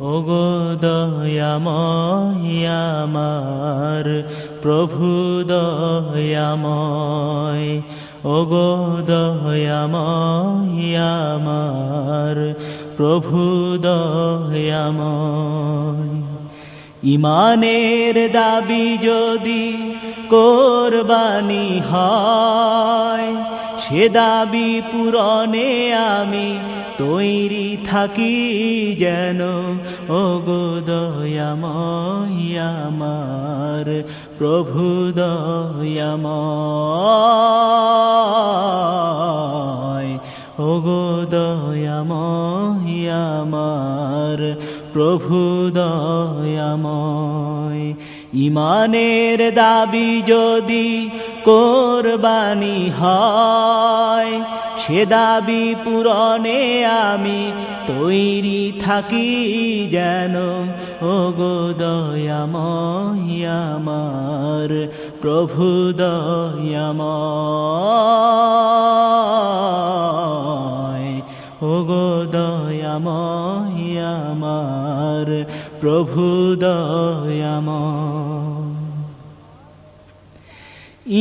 ওগো দয়াময় আমার প্রভু দয়াময়, ওগো দয়াময় আমার প্রভু দয়াময়। ঈমানের দাবি যদি কোরবানি হয়, সে দাবি পূরণে আমি তৈরি থাকি যেন। ওগো দয়াময় আমার প্রভু দয়াময়, ওগো দয়াময় আমার প্রভু দয়াময়। ঈমানের দাবি যদি কোরবানি হয়, সে দাবি পূরণে আমি তৈরি থাকি যেন। ওগো দয়াময় আমার প্রভু দয়াময়, ওগো দয়াময় আমার প্রভু দয়াময়।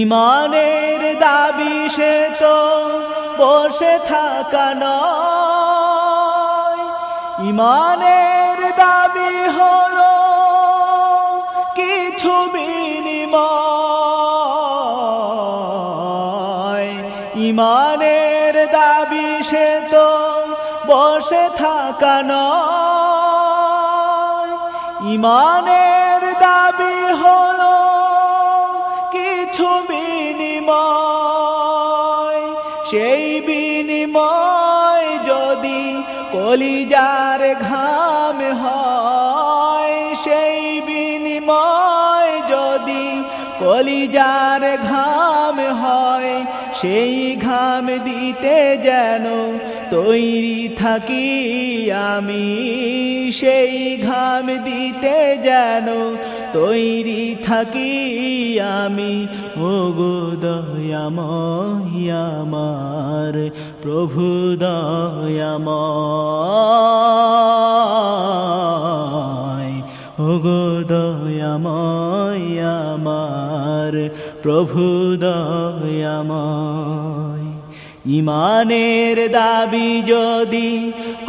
ঈমানের দাবি সে তো বসে থাকা নয়, ঈমানের দাবি হলো কিছু বিনিময়। ঈমানের দাবি সে তো বসে থাকা নয়, ঈমানের দাবি হলো কিছু বিনিময়। সেই বিনিময় যদি কলিজার ঘাম হয়, সেই বিনিময় যদি কলিজার ঘাম হয়, সেই ঘাম দিতে যেন তৈরি থাকি আমি, সেই ঘাম দিতে যেন তৈরি থাকি আমি। ওগো দয়াময় আমার প্রভু দয়াময়, ওগো দয়াময় আমার প্রভু দয়াময়। ঈমানের দাবি যদি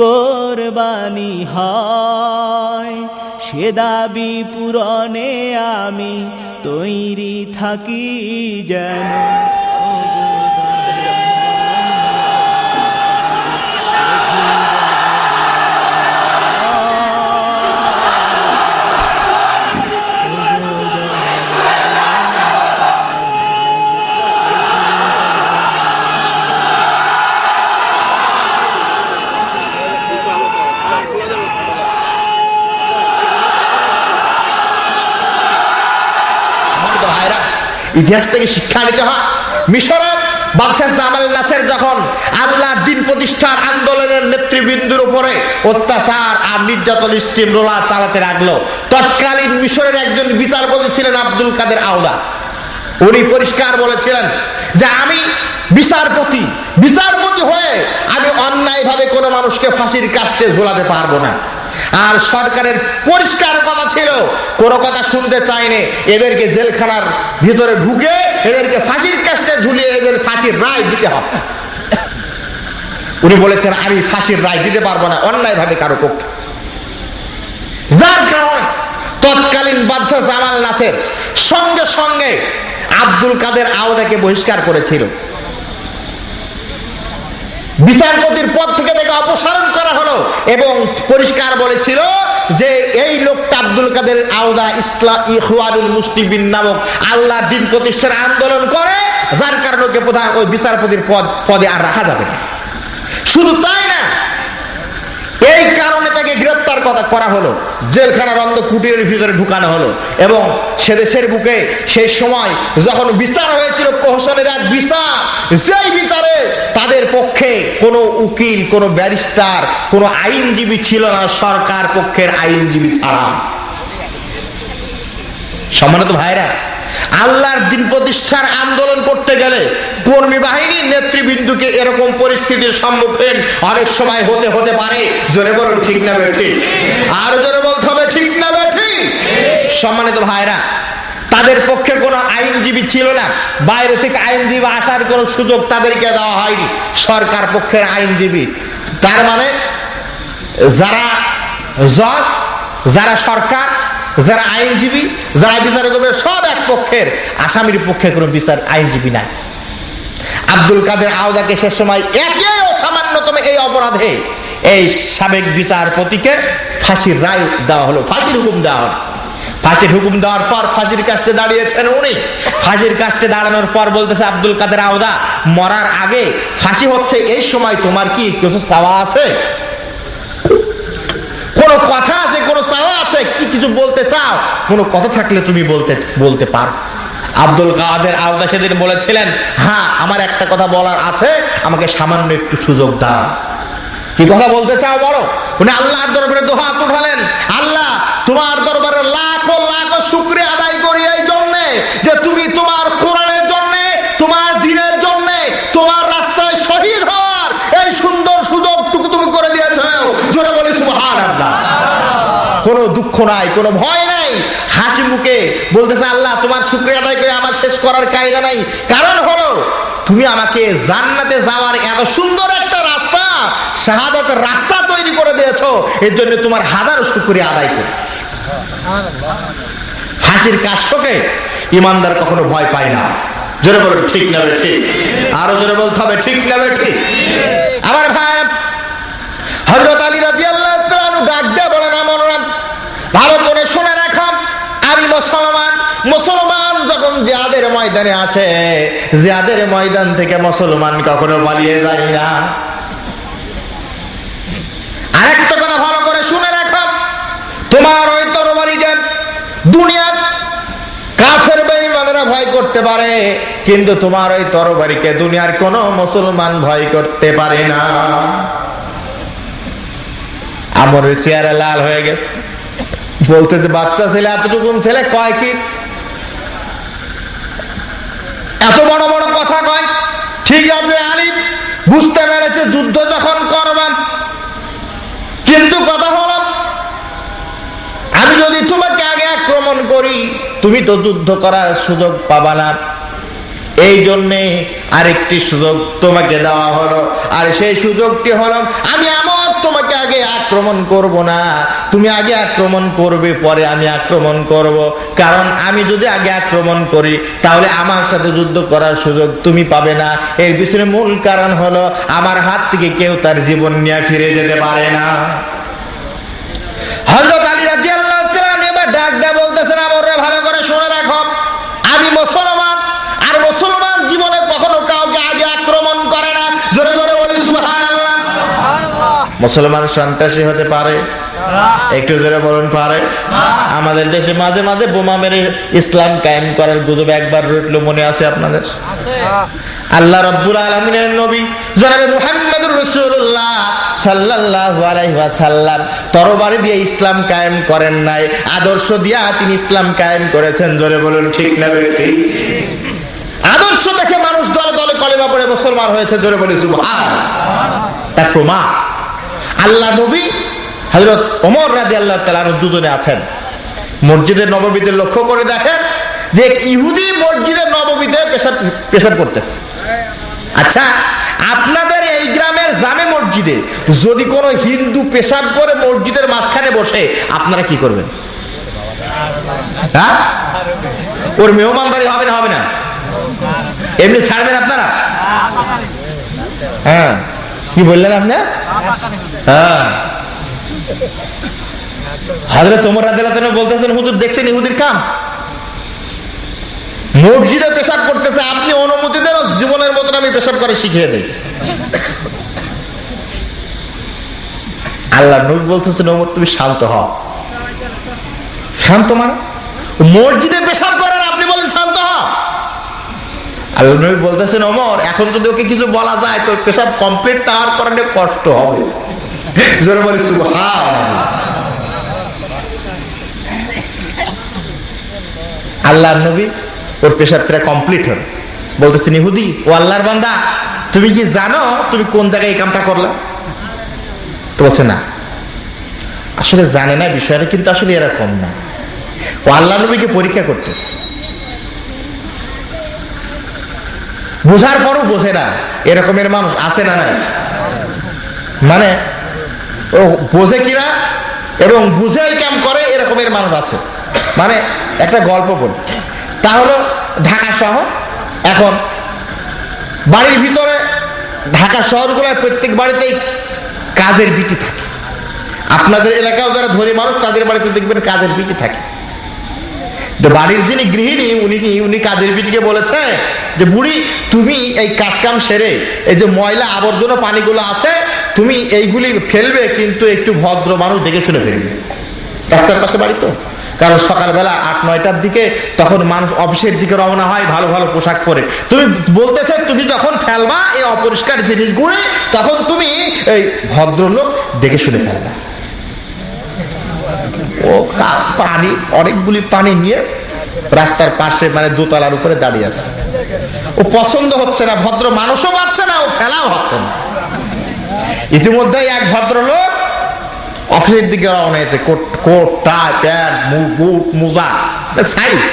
কোরবানি হয়, সে দাবি পূরণে আমি তৈরি থাকি যেন। ইতিহাস থেকে শিক্ষা নিতে হয়। মিশরের বাদশা জামাল নাসের যখন আল্লাহর দ্বীন প্রতিষ্ঠার আন্দোলনের নেতৃবৃন্দের উপরে অত্যাচার আর নির্যাতন স্টিম রোলার চালাতে লাগলো, তৎকালীন মিশরের একজন বিচারপতি ছিলেন আব্দুল কাদের আওদা। উনি পরিষ্কার বলেছিলেন যে আমি বিচারপতি হয়ে আমি অন্যায়ভাবে কোনো মানুষকে ফাঁসির কাস্টে ঝোলাতে পারবো না। আর সরকারের পরিষ্কার কথা ছিল, কোনো কথা শুনতে চায়নি, এদেরকে জেলখানার ভিতরে ঢুকে এদেরকে ফাঁসির কাস্টে ঝুলিয়ে এদের ফাঁসির রায় দিতে হবে। উনি বলেছেন আমি ফাঁসির রায় দিতে পারবো না অন্যায়ভাবে কারো পক্ষে। যার কারণে তৎকালীন বাদশা জামাল নাসের সঙ্গে সঙ্গে আব্দুল কাদের আওদাকে বহিষ্কার করেছিল। বিচারপতির পদ থেকে তাকে অপসারণ করা হলো এবং পরিষ্কার বলেছিল যে এই লোকটা আব্দুল কাদের আওদা ইখওয়ানুল মুসলিমিন নামক আল্লাহর দ্বীন প্রতিষ্ঠার আন্দোলন করে, যার কারণে ওকে প্রধান ওই বিচারপতির পদে আর রাখা যাবে না। শুধু তাই না, এই কারণে তাকে গ্রেফতার করা হলো, জেলখানার অন্ধ কুটিরের ভিতরে ঢুকানো হলো। এবং সে দেশের বুকে সেই সময় যখন বিচার হয়েছিল প্রহসনের এক বিচার, যেই বিচারে তাদের পক্ষে কোনো উকিল, কোনো ব্যারিস্টার, কোনো আইনজীবী ছিল না, সরকার পক্ষের আইনজীবী ছাড়া। সম্মানিত ভাইরা, আল্লাহর দিন প্রতিষ্ঠার আন্দোলন করতে গেলে কর্মী বাহিনীর নেতৃবৃন্দকে এরকম পরিস্থিতির সম্মুখীন অনেক সময় হতে পারে। জোরে বলুন ঠিক না বেঠিক? আর জোরে বলতে হবে ঠিক না বেঠিক? সম্মানিত ভাইরা, তাদের পক্ষে কোনো আইনজীবী ছিল না, বাইরে থেকে আইনজীবী আসার কোনো সুযোগ তাদেরকে দেওয়া হয়নি, সরকার পক্ষের আইনজীবী। তার মানে যারা জজ, যারা সরকার, যারা আইনজীবী, যারা বিচারক হবে, সব এক পক্ষের, আসামির পক্ষে কোনো বিচার আইনজীবী নাই। আব্দুল কাদের আওদাকে সে সময় একে সামান্যতম এই অপরাধে এই সাবেক বিচারপতিকে ফাঁসির রায় দেওয়া হলো, ফাঁসির হুকুম দেওয়া হলো। ফাঁসির হুকুম দেওয়ার পর ফাঁসির কাস্টে দাঁড়িয়েছেন উনি। ফাঁসির কাস্টে দাঁড়ানোর পর বলতেছে আব্দুল কাদের আওদা, মরার আগে ফাঁসি হচ্ছে এই সময় তোমার কি কিছু চাওয়া আছে? কোনো কথা আছে, কোনো চাওয়া আছে কি? কিছু বলতে চাও? কোনো কথা থাকলে তুমি বলতে পারো। আব্দুল কাদের আওদা সেদিন বলেছিলেন, হ্যাঁ আমার একটা কথা বলার আছে, আমাকে সামান্য একটু সুযোগ দাও। কি কথা বলতে চাও বলো? উনি আল্লাহর দরবারে দোহাত উঠালেন, আল্লাহ তোমার দরবারে লাখো লাখো শুকরিয়া আদায় করি এই জন্য যে তুমি তোমার কোরআনের জন্য, তোমার দ্বীনের জন্য, তোমার রাস্তায় শহীদ হওয়ার এই সুন্দর সুযোগটুকু তুমি করে দিয়েছো। জোরে বলি সুবহানাল্লাহ। কোনো দুঃখ নাই, কোনো ভয় নাই, হাসি মুখে বলতেছে আল্লাহ তোমার শুকরিয়া আদায় করে আমার শেষ করার কায়দা নাই। কারণ হলো তুমি আমাকে জান্নাতে যাওয়ার এত সুন্দর একটা রাস্তা, শাহাদাতের রাস্তা তৈরি করে দিয়েছো, এর জন্য তোমার হাজারো শুকরিয়া আদায় করি। হাসির কাষ্টকে ইমানদার কখনো ভয় পায় না। জোরে বলুন ঠিক না ঠিক? আরো জোরে বলতে হবে ঠিক না ঠিক? আমার ভাই হযরত আলী রাদিয়াল্লাহু তাআলা ডাক দিয়ে বলেন, আমরা ভালো করে শুনে রাখো, আমি মুসলমান। মুসলমান যখন জিহাদের ময়দানে আসে, জিহাদের ময়দান থেকে মুসলমান কখনো পালিয়ে যায় না। আরেকটা কথা ভালো করে শুনে রাখো, তোমার ওই তরবারিকে দুনিয়ার কাফের বেঈমানেরা ভয় করতে পারে, কিন্তু তোমার ওই তরবারিকে দুনিয়ার কোন মুসলমান ভয় করতে পারে না। আমার চেহারা লাল হয়ে গেছে, বলতে যে বাচ্চা ছেলে, এতটুকু ছেলে কয় কি এত বড় বড় কথা কয়? ঠিক আছে আলী বুঝতে পেরেছে যুদ্ধ যখন করবেন, কিন্তু কথা হলো আমি যদি তোমাকে আগে আক্রমণ করি তুমি তো যুদ্ধ করার সুযোগ পাবা না, এই জন্যে আরেকটি সুযোগ তোমাকে দেওয়া হলো। আর সেই সুযোগটি হলো আমি আমার তোমাকে আগে আক্রমণ করব না, তুমি আগে আক্রমণ করবে, পরে আমি আক্রমণ করব। কারণ আমি যদি আগে আক্রমণ করি তাহলে আমার সাথে যুদ্ধ করার সুযোগ তুমি পাবে না। এর পিছনে মূল কারণ হলো আমার হাত থেকে কেউ তার জীবন নিয়ে ফিরে যেতে পারে না। হযরত আলী রাদিয়াল্লাহু তাআলা এবার ডাক দিয়ে বলতেছেন, আমরা ভালো করে শুনে রাখো, আমি মুসলমান, আর মুসলমান জীবনে কখনো কাউকে আগে আক্রমণ করে না। জোরে জোরে বলি সুবহানাল্লাহ। মুসলমান সন্ত্রাসী হতে পারে? একটু জোরে বলুন পারে? আমাদের দেশে মাঝে মাঝে বোমা মেরে ইসলাম কায়েম করার গুজব একবার রটলো, মনে আছে আপনাদের? আল্লাহ রাব্বুল আলামিনের নবী জনাবে মুহাম্মদুর রাসূলুল্লাহ সাল্লাল্লাহু আলাইহি ওয়াসাল্লাম তরবারি দিয়ে ইসলাম কায়েম করেন নাই, আদর্শ দিয়া তিনি ইসলাম কায়েম করেছেন। জোরে বলুন ঠিক না ঠিক? আদর্শ দেখে মানুষ দলে দলে কলেমা পড়ে মুসলমান হয়েছে। জোরে বলি সুবহানাল্লাহ। তার প্রমাণ আল্লাহ নবী হযরত ওমর রাদিয়াল্লাহু তাআলা দুজনে আছেন মসজিদের নববীতে। লক্ষ্য করে দেখেন যে ইহুদি মসজিদের নববীতে পেশাব করতেছে। আচ্ছা, আপনাদের এই গ্রামের জামে মসজিদে যদি কোনো হিন্দু পেশাব করে মসজিদের মাঝখানে বসে, আপনারা কি করবেন? হ্যাঁ, ওর মেহমানদারি হবে না? হবে না? এমনি ছাড়বেন আপনারা? হ্যাঁ, কি বললেন আপনি? হ্যাঁ, হযরত ওমর রাদিয়াল্লাহু তাআলা বলতেছেন, হুজুর দেখছেন ইহুদির কাম, মসজিদে পেশাব করতেছে, আপনি অনুমতি দেন জীবনের মতন আমি পেশাব করে শিখিয়ে দেই। আল্লাহ নবী বলতেছেন, ওমর তুমি শান্ত হও। শান্ত মানে মসজিদে পেশাব করার আপনি বলেন শান্ত হও? আল্লাহ নবী বলতেছেন, ওমর এখন যদি ওকে কিছু বলা যায় তোর পেশাব কমপ্লিট না হওয়ার কারণে কষ্ট হবে। জোরে বলি সুবহানাল্লাহ। আল্লাহ নবী ওর পেশাবটা কমপ্লিট হল। বলতেছেন ইহুদি, ও আল্লাহর বান্দা, তুমি কি জানো তুমি কোন জায়গায় এই কামটা করলে? তো বলছে না, আসলে জানে না বিষয়টা, কিন্তু আসলে এরকম না। ও আল্লাহ নবীকে পরীক্ষা করতেছে, বোঝার পরও বোঝে না। এরকমের মানুষ আছে না নাই? মানে ও বোঝে কিনা এবং বুঝেই কাম করে এরকমের মানুষ আছে। মানে একটা গল্প বলি, তা হলো ঢাকা শহর। এখন বাড়ির ভিতরে ঢাকা শহরগুলোর প্রত্যেক বাড়িতেই কাজের বিটি থাকে। আপনাদের এলাকাও যারা ধনী মানুষ তাদের বাড়িতে দেখবেন কাজের বিটি থাকে। তো বাড়ির যিনি গৃহিণী উনি কাজের বিটিকে বলেছে যে বুড়ি, তুমি এই কাজ কাম সেরে এই যে ময়লা আবর্জনা পানিগুলো আছে তুমি এইগুলি ফেলবে, কিন্তু একটু ভদ্র মানুষ দেখে শুনে ফেলবে। রাস্তার পাশে বাড়ি তো, কারণ সকালবেলা 8-9টার দিকে তখন মানুষ অফিসের দিকে রওনা হয় ভালো ভালো পোশাক পরে। তুমি বলতেছে তুমি যখন ফেলবা এই অপরিষ্কার জিনিসগুলো, তখন তুমি এই ভদ্রলোক দেখে শুনে ফেলবা। ও পানি, অনেকগুলি পানি নিয়ে রাস্তার পাশে মানে দোতলার উপরে দাঁড়িয়ে আছে। ও পছন্দ হচ্ছে না, ভদ্র মানুষও পাচ্ছে না, ও ফেলাও হচ্ছে না। ইতিমধ্যে এক ভদ্রলোক অফিসের দিকে রওনা হয়েছে, কোট টাই প্যান্ট বুট মোজা সাইজ,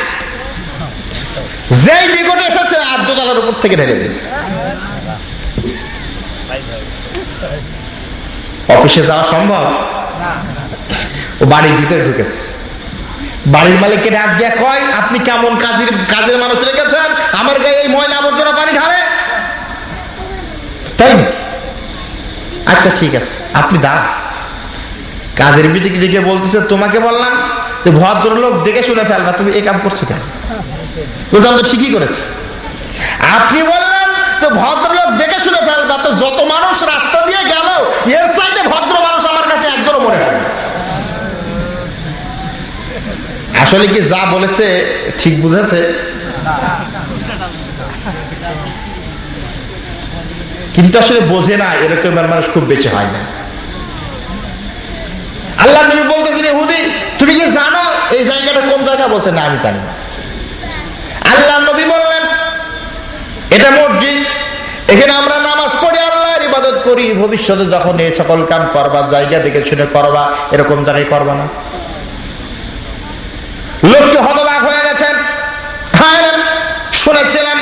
যেই নিকটে এসেছে আর দোতলার উপর থেকে ঢেলে দিয়েছে। অফিসে যাওয়া সম্ভব? ও বাড়ির ভিতরে ঢুকেছে। বাড়ির মালিককে ডাক দিয়া কয়, আপনি কেমন কাজের মানুষ রেখেছেন, আমার গায়ে এই ময়লা আবর্জনা পানি ঢালে? তাই আচ্ছা ঠিক আছে, আপনি দাঁড়ান। কাজের বিটিকে দিকে বলতেছে, তোমাকে বললাম যে ভদ্রলোক দেখে শুনে ফেলবা, তুমি এই কাম করছো কেন? বলতাম তো ঠিকই করেছে। আপনি বললেন তো ভদ্রলোক দেখে শুনে ফেলবা, তো যত মানুষ রাস্তা দিয়ে গেল এর সাইডে ভদ্র মানুষ আমার কাছে একজনও মনে হয়। আসলে কি যা বলেছে ঠিক বুঝেছে? কিন্তু আসলে বোঝে না, এরকম মানুষ খুব বেশি হয় না। আল্লাহ নবী বলতেছেন, ইহুদি তুমি কি জানো এই জায়গাটা কোন জায়গা? বলছে না, আমি জানি না। আল্লাহ নবী বললেন, এটা মসজিদ, এখানে আমরা নামাজ পড়ি, আল্লাহর ইবাদত করি। ভবিষ্যতে যখন এই সকল কাম করবার জায়গা দেখে শুনে করবা, এরকম জায়গায় করবা না। লোকটি হতবাক হয়ে গেছেন। হ্যাঁ, শুনেছিলাম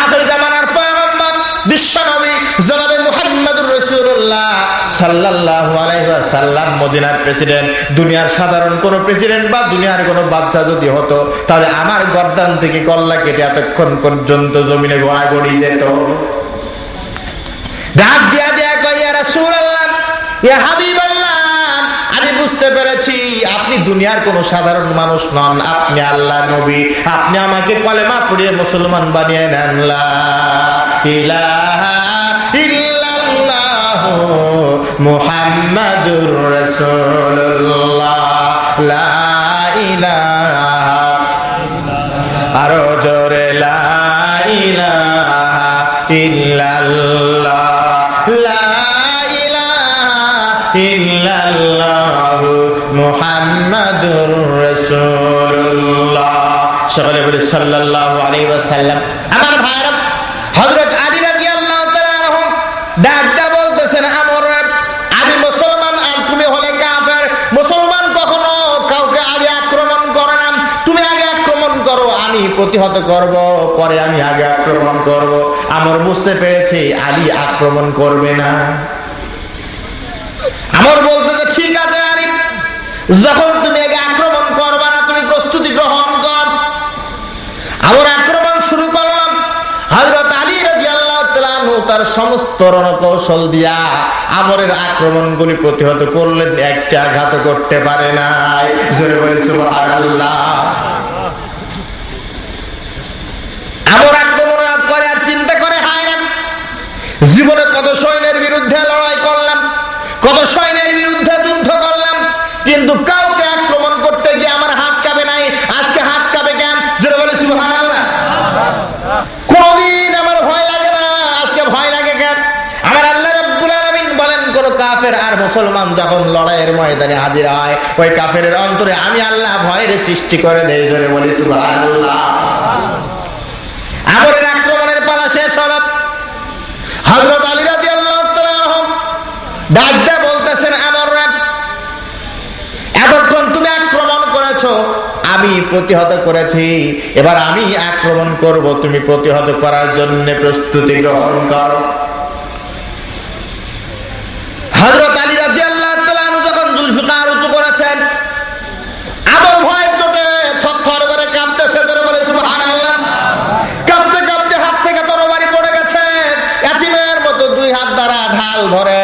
আখির জামানার পয়গম্বর বিশ্বনবী জনাবে মুহাম্মদুর রাসূলুল্লাহ সাল্লাল্লাহু আলাইহি ওয়াসাল্লাম মদিনার প্রেসিডেন্ট। দুনিয়ার সাধারণ কোন প্রেসিডেন্ট বা দুনিয়ার কোন বাদশা যদি হতো, তাহলে আমার গর্দান থেকে কল্লা কেটে এতক্ষণ পর্যন্ত জমিনে গড়াগড়ি যেত। ডাক দিয়া দিয়া কয়, ইয়া রাসূলুল্লাহ, ইয়া হাবিবাল্লাহ, আমি বুঝতে পেরেছি আপনি দুনিয়ার কোন সাধারণ মানুষ নন, আপনি আল্লাহর নবী। আপনি আমাকে কলেমা পড়িয়ে মুসলমান বানিয়ে নেন। লা ইলাহা ইল্লাল্লাহু মুহাম্মাদুর রাসূলুল্লাহ, লা ইলাহা, আরো জোরে, লা ইলাহা ইল্লাল্লাহ, লা ইল্লাল্লাহু মুহাম্মাদুর রাসূলুল্লাহ। সকলে বলে সাল্লাল্লাহু আলাইহি ওয়াসাল্লাম। আমার ভাইরা, হযরত আলী রাদিয়াল্লাহু তাআলা আনহু ডাকটা বলতেছেন, আমি মুসলমান আর তুমি হলে কাফের। মুসলমান কখনো কাউকে আগে আক্রমণ করে না, তুমি আগে আক্রমণ করো, আমি প্রতিহত করব, পরে আমি আগে আক্রমণ করব। আমার বুঝতে পেরেছি আলী আক্রমণ করবে না। আমার বলতেছে, ঠিক আছে আলী, যখন তুমি আগে আক্রমণ করবা না, তুমি প্রস্তুতি গ্রহণ কর। আমার আক্রমণ শুরু করলাম। হযরত আলী রাদিয়াল্লাহু তাআলা আনহু তার সমস্ত রণকৌশল দিয়া আমরের আক্রমণগুলি প্রতিহত করলেন, একটা আঘাত করতে পারে নাই। জোরে বলি সুবহানাল্লাহ। আমর আক্রমণ করে আর চিন্তা করে, হায় রে, জীবনে কত সৈন্যের বিরুদ্ধে লড়াই করলাম, কত সৈন্যের বিরুদ্ধে যুদ্ধ করলাম, কিন্তু কাউকে আক্রমণ করতে গিয়ে আমার হাত কাঁপে নাই। আজকে হাত কাঁপে কেন? যেটা বলে সুবহানাল্লাহ। কোনদিন আমার ভয় লাগে না, আজকে ভয় লাগে কেন? আমার আল্লাহ রাব্বুল আলামিন বলেন, কোন কাফের আর মুসলমান যখন লড়াইয়ের ময়দানে হাজির হয়, ওই কাফেরের অন্তরে আমি আল্লাহ ভয়ের সৃষ্টি করে দেই। জোরে বলি সুবহানাল্লাহ। আমরের আক্রমণের পালা শেষ হলো। হযরত আলী রাদিয়াল্লাহু তাআলা আনহু ডাক দিয়ে বলতেছেন, আমর, এতক্ষণ তুমি আক্রমণ করেছো, আমি প্রতিহত করেছি, এবার আমি আক্রমণ করব, তুমি প্রতিহত করার জন্য প্রস্তুতি গ্রহণ করো। হযরত আলী রাদিয়াল্লাহু তাআলা আনহু যখন জুলফিকার উঁচু করেছেন, আমর ভয় চোটে থরথর করে কাঁপতেছে, ধরে বলে সুবহানাল্লাহ। কাঁপতে কাঁপতে হাত থেকে তরবারি পড়ে গেছে, এতিমের মতো দুই হাত দ্বারা ঢাল ধরে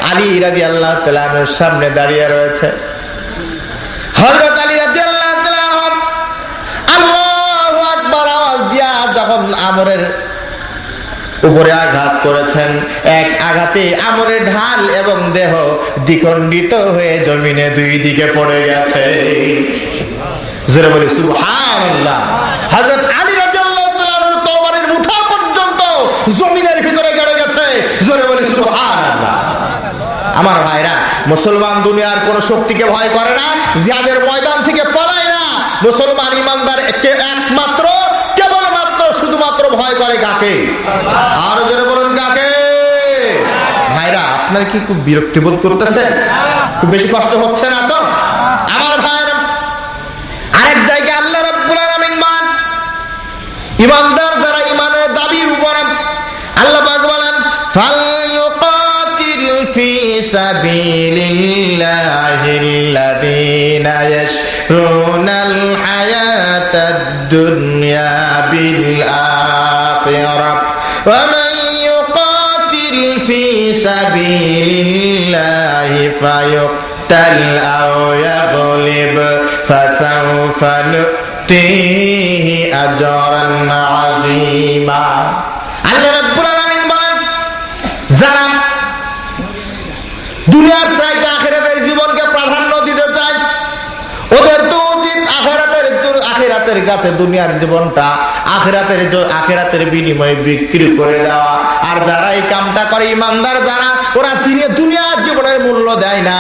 আলী রাদিয়াল্লাহু তাআলা আনহুর সামনে দাঁড়িয়ে রয়েছে। হযরত আলী রাদিয়াল্লাহু তাআলা আনহু আল্লাহু আকবার আওয়াজ দিয়া যখন আমরের উপরে আঘাত করেছেন, এক আঘাতে আমরের ঢাল এবং দেহ দ্বিখণ্ডিত হয়ে জমিনে দুই দিকে পড়ে গেছে। জোরে বলি সুবহানাল্লাহ। হযরত আলী রাদিয়াল্লাহু তাআলা আনহুর তরবারির মুঠা পর্যন্ত জমিনের ভিতরে গড়ে গেছে। জোরে বলি সুবহানাল্লাহ। আমার ভাইরা, মুসলমান দুনিয়ার কোন শক্তিকে ভয় করে না, জিহাদের ময়দান থেকে পালায় না। মুসলমান ইমানদার একমাত্র কেবলমাত্র শুধুমাত্র ভয় করে কাকে? আরো জোরে বলুন, কাকে? ভাইরা, আপনার কি খুব বিরক্তি বোধ করতেছেন? খুব বেশি কষ্ট হচ্ছে না তো? আমার ভাইরা, আরেক জায়গায় আল্লাহ রাব্বুল আলামিন মান ইমানদার যারা ইমানের দাবির উপরে, আল্লাহ পাক বলেন, ফালইউকাতিল ফি সাবিলিল্লাহিল্লাযীনা ইয়াশরুনাল হায়াতাদ দুনিয়া বিল আখিরাহ ওয়া মান ইউকাতিল ফি সাবিলিল্লাহি ফায়ুকতাল আও ইয়াগলিব ফাসাউফা নু'তিহি আজরান আযীমা। আল্লাহ রাব্বুল আলামিন বলেন, যারা দুনিয়ার চাইতে আখিরাতের জীবনকে প্রাধান্য দিতে চায়, ওদের তো উচিত আখিরাতের কাছে দুনিয়ার জীবনটা আখিরাতের বিনিময়ে বিক্রি করে দেওয়া। আর যারা এই কামটা করে, ইমানদার যারা, ওরা দুনিয়ার জীবনের মূল্য দেয় না।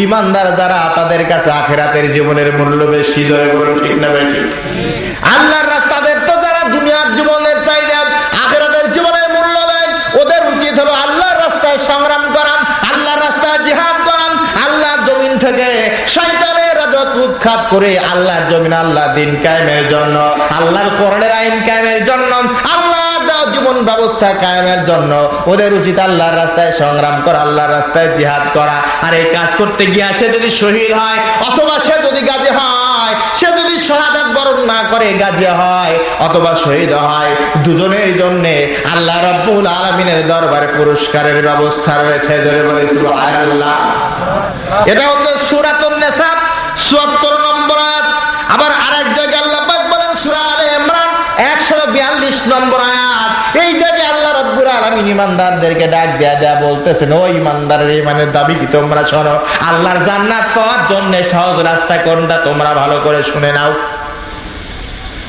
ইমানদার যারা, তাদের কাছে আখিরাতের জীবনের মূল্য বেশি। ধরে বলুন, ঠিক না বেঠিক? আল্লাহর রাস্তাদের তো যারা দুনিয়ার জীবনের চাইদা আখিরাতের জীবনের মূল্য দেয়, ওদের উচিত হলো আল্লাহর রাস্তায় সংগ্রাম করা, আল্লাহর রাস্তায় জিহাদ করা, আল্লাহর জমিন থেকে শয়তানের রাজত্ব উৎখাত করে আল্লাহর জমিন, আল্লাহর দ্বীন কায়েমের জন্য, আল্লাহর কোরআনের আইন কায়েমের জন্য, আল্লাহর দেওয়া জীবন ব্যবস্থা কায়েমের জন্য ওদের উচিত আল্লাহর রাস্তায় সংগ্রাম করা, আল্লাহর রাস্তায় জিহাদ করা। আর এই কাজ করতে গিয়ে সে যদি শহীদ হয়, অথবা সে যদি গাজী হয়, সে যদি শাহাদাত বরণ না করে গাজী হয় অথবা শহীদ হয়, দুজনের জন্য আল্লাহ রাব্বুল আলামিনের দরবারে পুরস্কারের ব্যবস্থা রয়েছে। জোরে বলি সুবহানাল্লাহ। এটা হচ্ছে সূরাতুন নিসা ৭৪ নম্বর আয়াত। আবার আরেক জায়গায় আল্লাহ পাক বলেন সূরা আলে ইমরান ১৪২ নম্বর আয়াত। এই জায়গায় আল্লাহ রাব্বুল আলামিন ইমানদারদেরকে ডাক দেয়া বলতেছেন, ও ইমানদারের ইমানের দাবি কি তোমরা শোনো, আল্লাহর জান্নাত পাওয়ার জন্য সহজ রাস্তা কোনটা তোমরা ভালো করে শুনে নাও।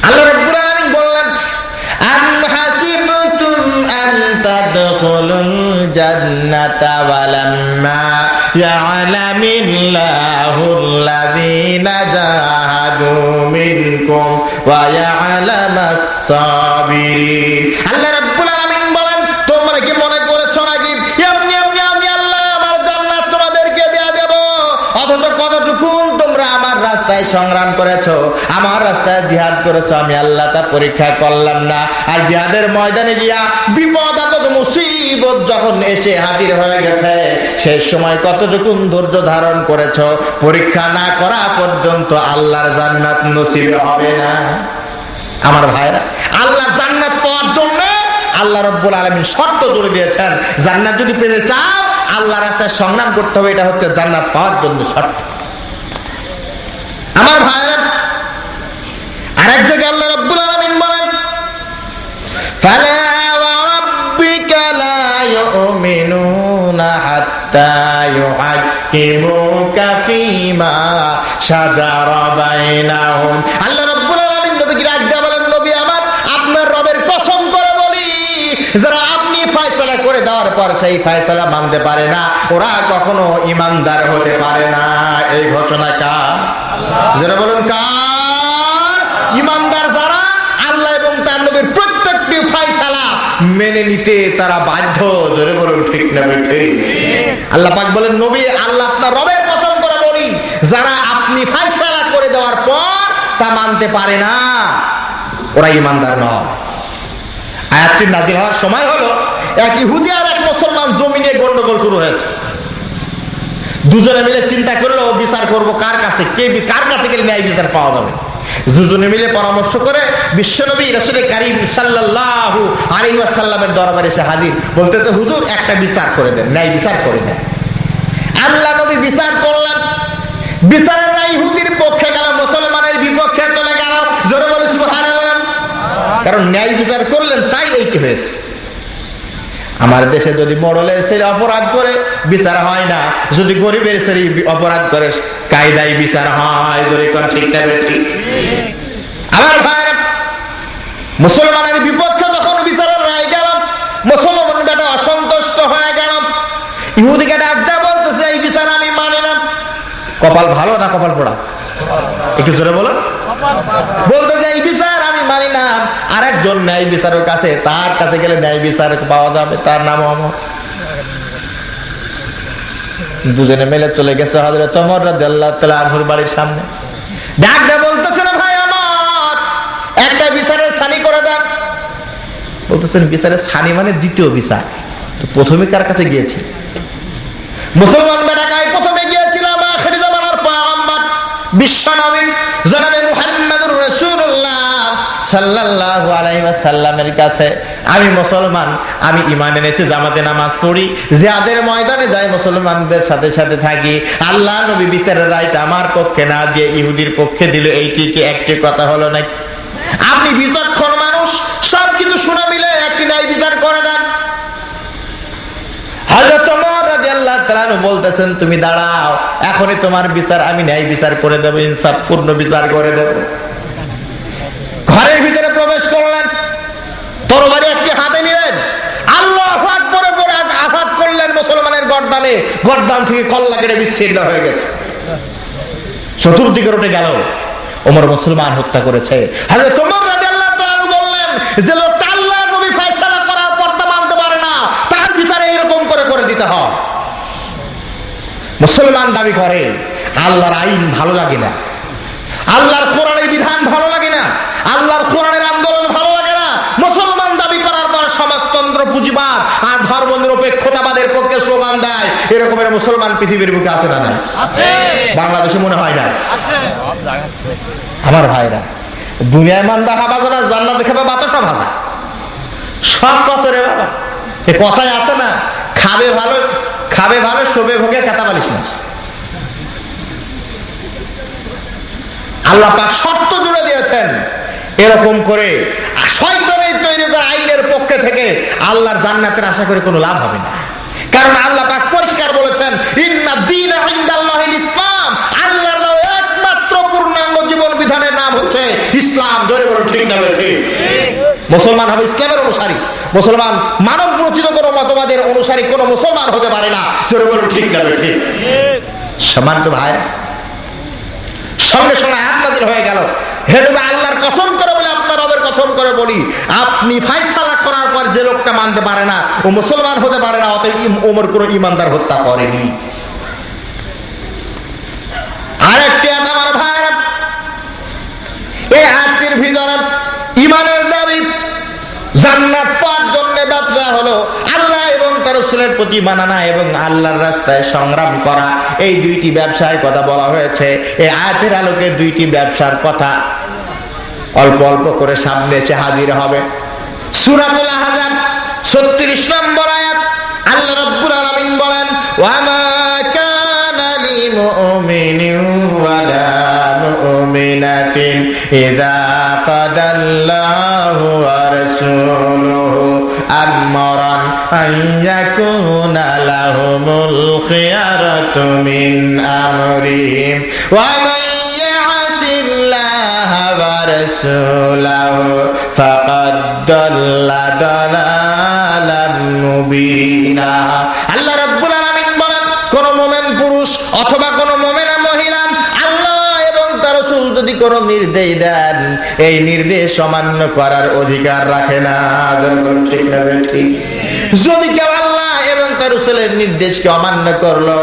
আল্লাহ রাব্বুল আলামিন বললেন, আম হাসিবতুম আন তাদখুলুল জান্নাতা ওয়ালাম্মা ইয়া'লামিল্লাহুল্লাযীনা জাহাদু মিনকুম ওয়া ইয়া'লামাস সাবিরিন। আল্লাহ রাব্বুল আলামিন বলেন, তোমরা কি মনে করেছো নাকি এমনি এমনি আমি আল্লাহ আমার জান্নাত তোমাদেরকে দেয়া দেব? অথচ কতটুকুন তোমরা আমার রাস্তায় সংগ্রাম করেছো, আমার রাস্তায় জিহাদ করেছো, আমি আল্লাহ তা পরীক্ষা করলাম না? আর জিহাদের ময়দানে গিয়া বিপদ আপদ মুসিবত যখন এসে হাজির হয়ে গেছে, সেই সময় কতটুকুন ধৈর্য ধারণ করেছো? পরীক্ষা না করা পর্যন্ত আল্লাহর জান্নাত নসিব হবে না। আমার ভাইরা, আল্লাহর জান্নাত পাওয়ার জন্য আল্লাহ রাব্বুল আলামিন শর্ত জুড়ে দিয়েছেন। জান্নাত যদি পেতে চাও, আল্লাহর রাস্তায় সংগ্রাম করতে হবে। এটা হচ্ছে জান্নাত পাওয়ার জন্য শর্ত। আমার ভাইরা, আরেক জায়গায় আল্লাহ রাব্বুল আলামিন বলেন, ফালা ওয়া রাব্বিকা লা ইউমিনুনা হাত্তা ইউহাক্কিমুকা ফীমা শাজারা বাইনাহুম। আল্লাহ রাব্বুল আলামিন নবীকে ডাক দিয়ে বলেন, নবী আমার, আপনার রবের কসম করে বলি, যারা আপনি ফয়সালা করে দেওয়ার পর সেই ফয়সালা মানতে পারে না, ওরা কখনো ইমানদার হতে পারে না। এই ঘোষণা কার? যারা বলুন কার? ইমানদার যারা আল্লাহ এবং তার নবী নবীর প্রত্যেকটি ফয়সালা মেনে নিতে তারা বাধ্য। জোরে বলুন ঠিক না ঠিক? আল্লাহ পাক বলেন, নবী আল্লাহ আপনার রবের কসম করে বলি, যারা আপনি ফয়সালা করে দেওয়ার পর তা মানতে পারে না, ওরা ঈমানদার নয়। আয়াতটি নাযিল হওয়ার সময় হলো এক ইহুদি আর এক মুসলমান জমি নিয়ে গন্ডগোল শুরু হয়েছে। দুজনে মিলে চিন্তা করলো বিচার করব কার কাছে, কার কাছে গেলে ন্যায় বিচার পাওয়া যাবে। দুজনে মিলে পরামর্শ করে বিশ্বনবী রাসূল কারীম সাল্লাল্লাহু আলাইহি ওয়াসাল্লামের দরবারে এসে হাজির, বলতেছে, হুজুর একটা বিচার করে দেন, ন্যায় বিচার করে দেন। আল্লাহ নবী বিচার করলেন, বিচারের রায় ইহুদির পক্ষে গেল, মুসলমানের বিপক্ষে চলে গেল। জোরে বলে সুবহানাল্লাহ। কারণ ন্যায় বিচার করলেন তাই এইটি হয়েছে। আমার দেশে যদি মোড়লের ছেলে অপরাধ করে বিচার হয় না, যদি গরিবের ছেলে অপরাধ করে কায়দায় বিচার হয়। জোরে কোন ঠিক না ঠিক? আমার ভাইরা, মুসলমানের বিপক্ষে যখন বিচারের রায় গেল, মুসলমান বেটা অসন্তুষ্ট হয়ে গেল। ইহুদিকে ডাক দেয়া বলতেছে, এই বিচার আমি মানি না। কপাল ভালো না কপাল পোড়া? একটু জোরে বলো। বলতে যে এই বিচার আমি মানি না। আরেকজন ন্যায় বিচারের কাছে, তার কাছে গেলে ন্যায় বিচার পাওয়া যাবে, তার নাম ওমর। দুজনে মিলে চলে গেছে হযরত ওমর রাদিয়াল্লাহু তাআলা আনহুর বাড়ির সামনে। ডাক দিয়ে বলতেছে, না ভাই আমার একটা বিচারের সানি করে দেন। বলতেছেন, বিচারের সানি মানে দ্বিতীয় বিচার? তো প্রথমে কার কাছে গিয়েছে? মুসলমান বেটাকায় প্রথমে গিয়েছিলাম আখির জামানার পয়গম্বর বিশ্বনবী জনাবে মুহাম্মদুর রাসূলুল্লাহ সাল্লাল্লাহু আলাইহি ওয়াসাল্লামের কাছে। আমি মুসলমান, আমি ঈমান এনেছি, জামাতে নামাজ পড়ি, জিহাদের ময়দানে যাই, মুসলমানদের সাথে সাথে থাকি। আল্লাহ নবী বিচারের রায়টা আমার পক্ষে না দিয়ে ইহুদির পক্ষে দিল, এইটি কি একটি কথা হলো নাকি? আপনি বিচক্ষণ মানুষ, সবকিছু শুনে মিলে একটি ন্যায় বিচার করে দেন। হযরত ওমর রাদিয়াল্লাহু তাআলা বলতেছেন, তুমি দাঁড়াও, এখনই তোমার বিচার আমি ন্যায় বিচার করে দেব, ইনসাফপূর্ণ বিচার করে দেব। ঘরের ভিতরে প্রবেশ করলেন, তরবারি একটি হাতে নিলেন, আল্লাহু আকবার বলে আঘাত করলেন মুসলমানের গর্দানে। গর্দান থেকে কল্লা কেটে বিচ্ছিন্ন হয়ে গেছে, চতুর্দিকে উঠে গেল। ওমর মুসলমান হত্যা করেছে। হযরত ওমর রাদিয়াল্লাহু তাআলা বললেন, যে লোকটা আল্লাহর নবী ফয়সালা করার পর তা মানতে পারে না, তার বিচারে এরকম করে দিতে হয়। মুসলমান দাবি করে আল্লাহর আইন ভালো লাগে না, আল্লাহর কোরআনের বিধান ভালো লাগে না, আল্লাহর কোরআনের আন্দোলন ভালো লাগে না। মুসলমান দাবি করার পর সমাজতন্ত্র, পুঁজিবাদ আর ধর্ম নিরপেক্ষতাবাদের পক্ষে স্লোগান দেয়। এরকমের মুসলমান পৃথিবীর বুকে আছে না? আছে। বাংলাদেশে মনে হয় না? আছে। আমার ভাইরা, দুনিয়ায় মানবা হাবা যাবে, জান্নাতে খাবে বাতাসা ভাজা, সব কত রে বাবা। এ কথায় আছে না, খাবে ভালো শোবে ভোগে কাতা বালিশ না। আল্লাহ পাক শর্ত জুড়ে দিয়েছেন। এরকম করে শয়তানের তৈরি করা আইনের পক্ষে থেকে আল্লাহর জান্নাতের আশা করে কোনো লাভ হবে না। কারণ আল্লাহ পাক পরিষ্কার বলেছেন, ইন্না দীনা ইনদাল্লাহিল ইসলাম, আল্লাহর একমাত্র পূর্ণাঙ্গ জীবন বিধানের নাম হচ্ছে ইসলাম। জোরে বলুন ঠিক না ঠিক? মুসলমান হবে ইসলামের অনুসারী। মুসলমান মানব রচিত কোনো মতবাদের অনুসারী কোনো মুসলমান হতে পারে না। জোরে বলুন ঠিক না ঠিক? সম্মানিত ভাই, সঙ্গে সঙ্গে আয়াত নাযিল হয়ে গেল, হে নবী আল্লাহর কসম করে বলে, আপনার রবের কসম করে বলি, আপনি ফয়সালা করার পর যে লোকটা মানতে পারে না, ও মুসলমান হতে পারে না। অতএব ওমর কোনো ঈমানদার হত্যা করেনি। আরেকটি আয়াত আমার ভাইরা, এই আয়াতের ভিতরে ঈমানের দাবি, জান্নাত পাওয়ার জন্য ব্যবসা হলো আল্লাহ এবং তার রাসূলের প্রতি মানানা এবং আল্লাহর রাস্তায় সংগ্রাম করা। এই দুইটি ব্যবসার কথা বলা হয়েছে। এই আয়াতের আলোকে দুইটি ব্যবসার কথা অল্প অল্প করে সামনে এসে হাজির হবে। সূরাতুল আহজাব 36 নম্বর আয়াত, আল্লাহ রাব্বুল আলামিন বলেন, ওয়া মা কানা লিমুমিনিন ওয়ালা মুমিনাতিন ইযা কাদাল্লাহু ওয়া রাসূলুহু আমরান আন ইয়াকুনা লাহুমুল খিয়ারাতু মিন আমরিহিম ওয়া মান ইয়াসিল্লাহা ওয়া রাসূলাহু ফাকাদ দাল্লা দালালাম মুবিনা। আল্লাহ রাব্বুল আলামিন বলেন, কোন মুমিন পুরুষ অথবা কোন মুমিনা মহিলা আল্লাহ এবং তার রাসূল যদি কোনো নির্দেশ দেন, এই নির্দেশ অমান্য করার অধিকার রাখে না। ঠিক না ঠিক? যদি কেউ আল্লাহ এবং তার রাসূলের নির্দেশকে অমান্য করলো,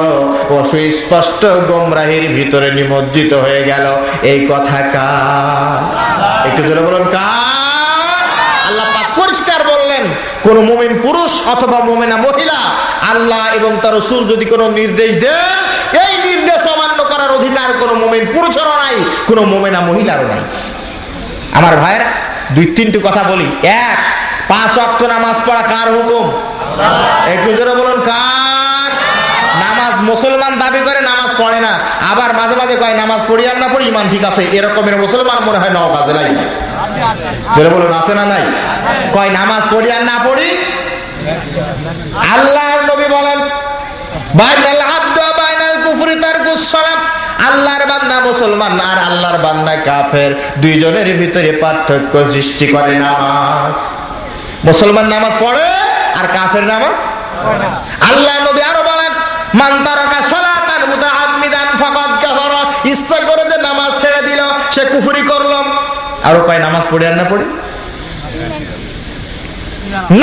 ও সুস্পষ্ট গোমরাহির ভিতরে নিমজ্জিত হয়ে গেল। এই কথা কার? একটু জোরে বলুন, কার? আল্লাহ পাক পরিষ্কার বললেন, কোন মুমিন পুরুষ অথবা মুমিনা মহিলা আল্লাহ এবং তার রাসূল যদি কোনো নির্দেশ দেন, এই নির্দেশ অমান্য করার অধিকার কোন মুমিন পুরুষেরও নাই, কোন মুমিনা মহিলারও নাই। আমার ভাইয়েরা, দুই তিনটি কথা বলি। এক, 5 ওয়াক্ত নামাজ পড়া কার হুকুম? একটু জোরে বলুন, কার? নামাজ মুসলমান দাবি করে নামাজ পড়ে না, আবার মাঝে মাঝে কয় নামাজ পড়ি আর না পড়ি ইমান ঠিক আছে, এরকমের মুসলমান মনে হয় নও কাজে নাই। জোরে বলুন, আছে না নাই? কয় নামাজ পড়ি আর না পড়ি। আল্লাহর নবী বলেন, বাইনাল আবদ ওয়া বাইনাল কুফরি তারকুস সালাত, আল্লাহর বান্দা মুসলমান আর আল্লাহর বান্দা কাফের, দুইজনের ভিতরে পার্থক্য সৃষ্টি করে নামাজ। মুসলমান নামাজ পড়ে আর কাফের নামাজ পড়ে না। আল্লাহ নবী আরো বলেন, মান তারাকা সালাতান মুতাআম্মিদান ফাকাদ কাফারা, ইচ্ছা করে যে নামাজ ছেড়ে দিল সে কুফরি করলো। আরো কয় নামাজ পড়ে আর না পড়ে?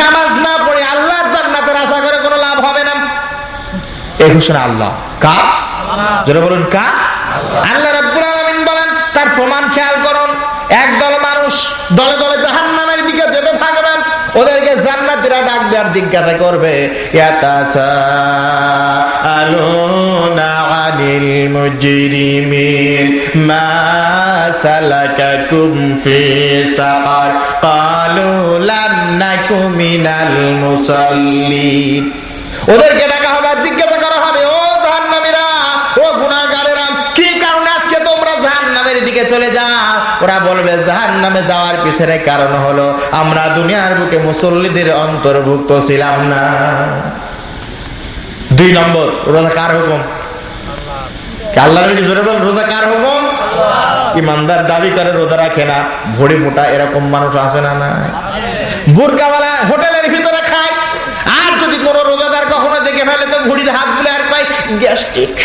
নামাজ না পড়ে আল্লাহর জান্নাতের আশা করে কোনো লাভ হবে না। এই ঘোষণা আল্লাহ কার? যারা বলুন কার? আল্লাহ রাব্বুল আলামিন বলেন, তার প্রমাণ খেয়াল করুন। একদল মানুষ দলে দলে জাহান্নামের দিকে যেতে থাকবে, ওদেরকে জান্নাতীরা ডাকবে আর জিজ্ঞাসা করবে, ইয়াতাসাআলুনা আনিল মুজরিমিন মা সালাকাকুম ফি সাকার ক্বালু লাম নাকু মিনাল মুসাল্লিন। ওদেরকে ডাকা হবে আর জিজ্ঞাসা করা হবে, ও জাহান্নামীরা, ও গুনাহগারেরা, কি কারণে আজকে তোমরা জাহান্নামের দিকে চলে যাও? ওরা বলবে, জাহান্নামে যাওয়ার পিছনে কারণ হলো আমরা দুনিয়ার বুকে মুসল্লিদের অন্তর্ভুক্ত ছিলাম না। 2 নম্বর, রোজা কার হুকুম? আল্লাহর নবী জোরে বলেন, রোজা কার হুকুম? ইমানদার দাবি করে রোজা রাখে না, ভড়ি মোটা এরকম মানুষ আছে না? না, বুরকাওয়ালা হোটেলের ভিতরে খায়, আর যদি কোন রোজাদার কখনো দেখে ফেলে তো ভুড়িতে হাত বুলে আর কয় গ্যাস্ট্রিক।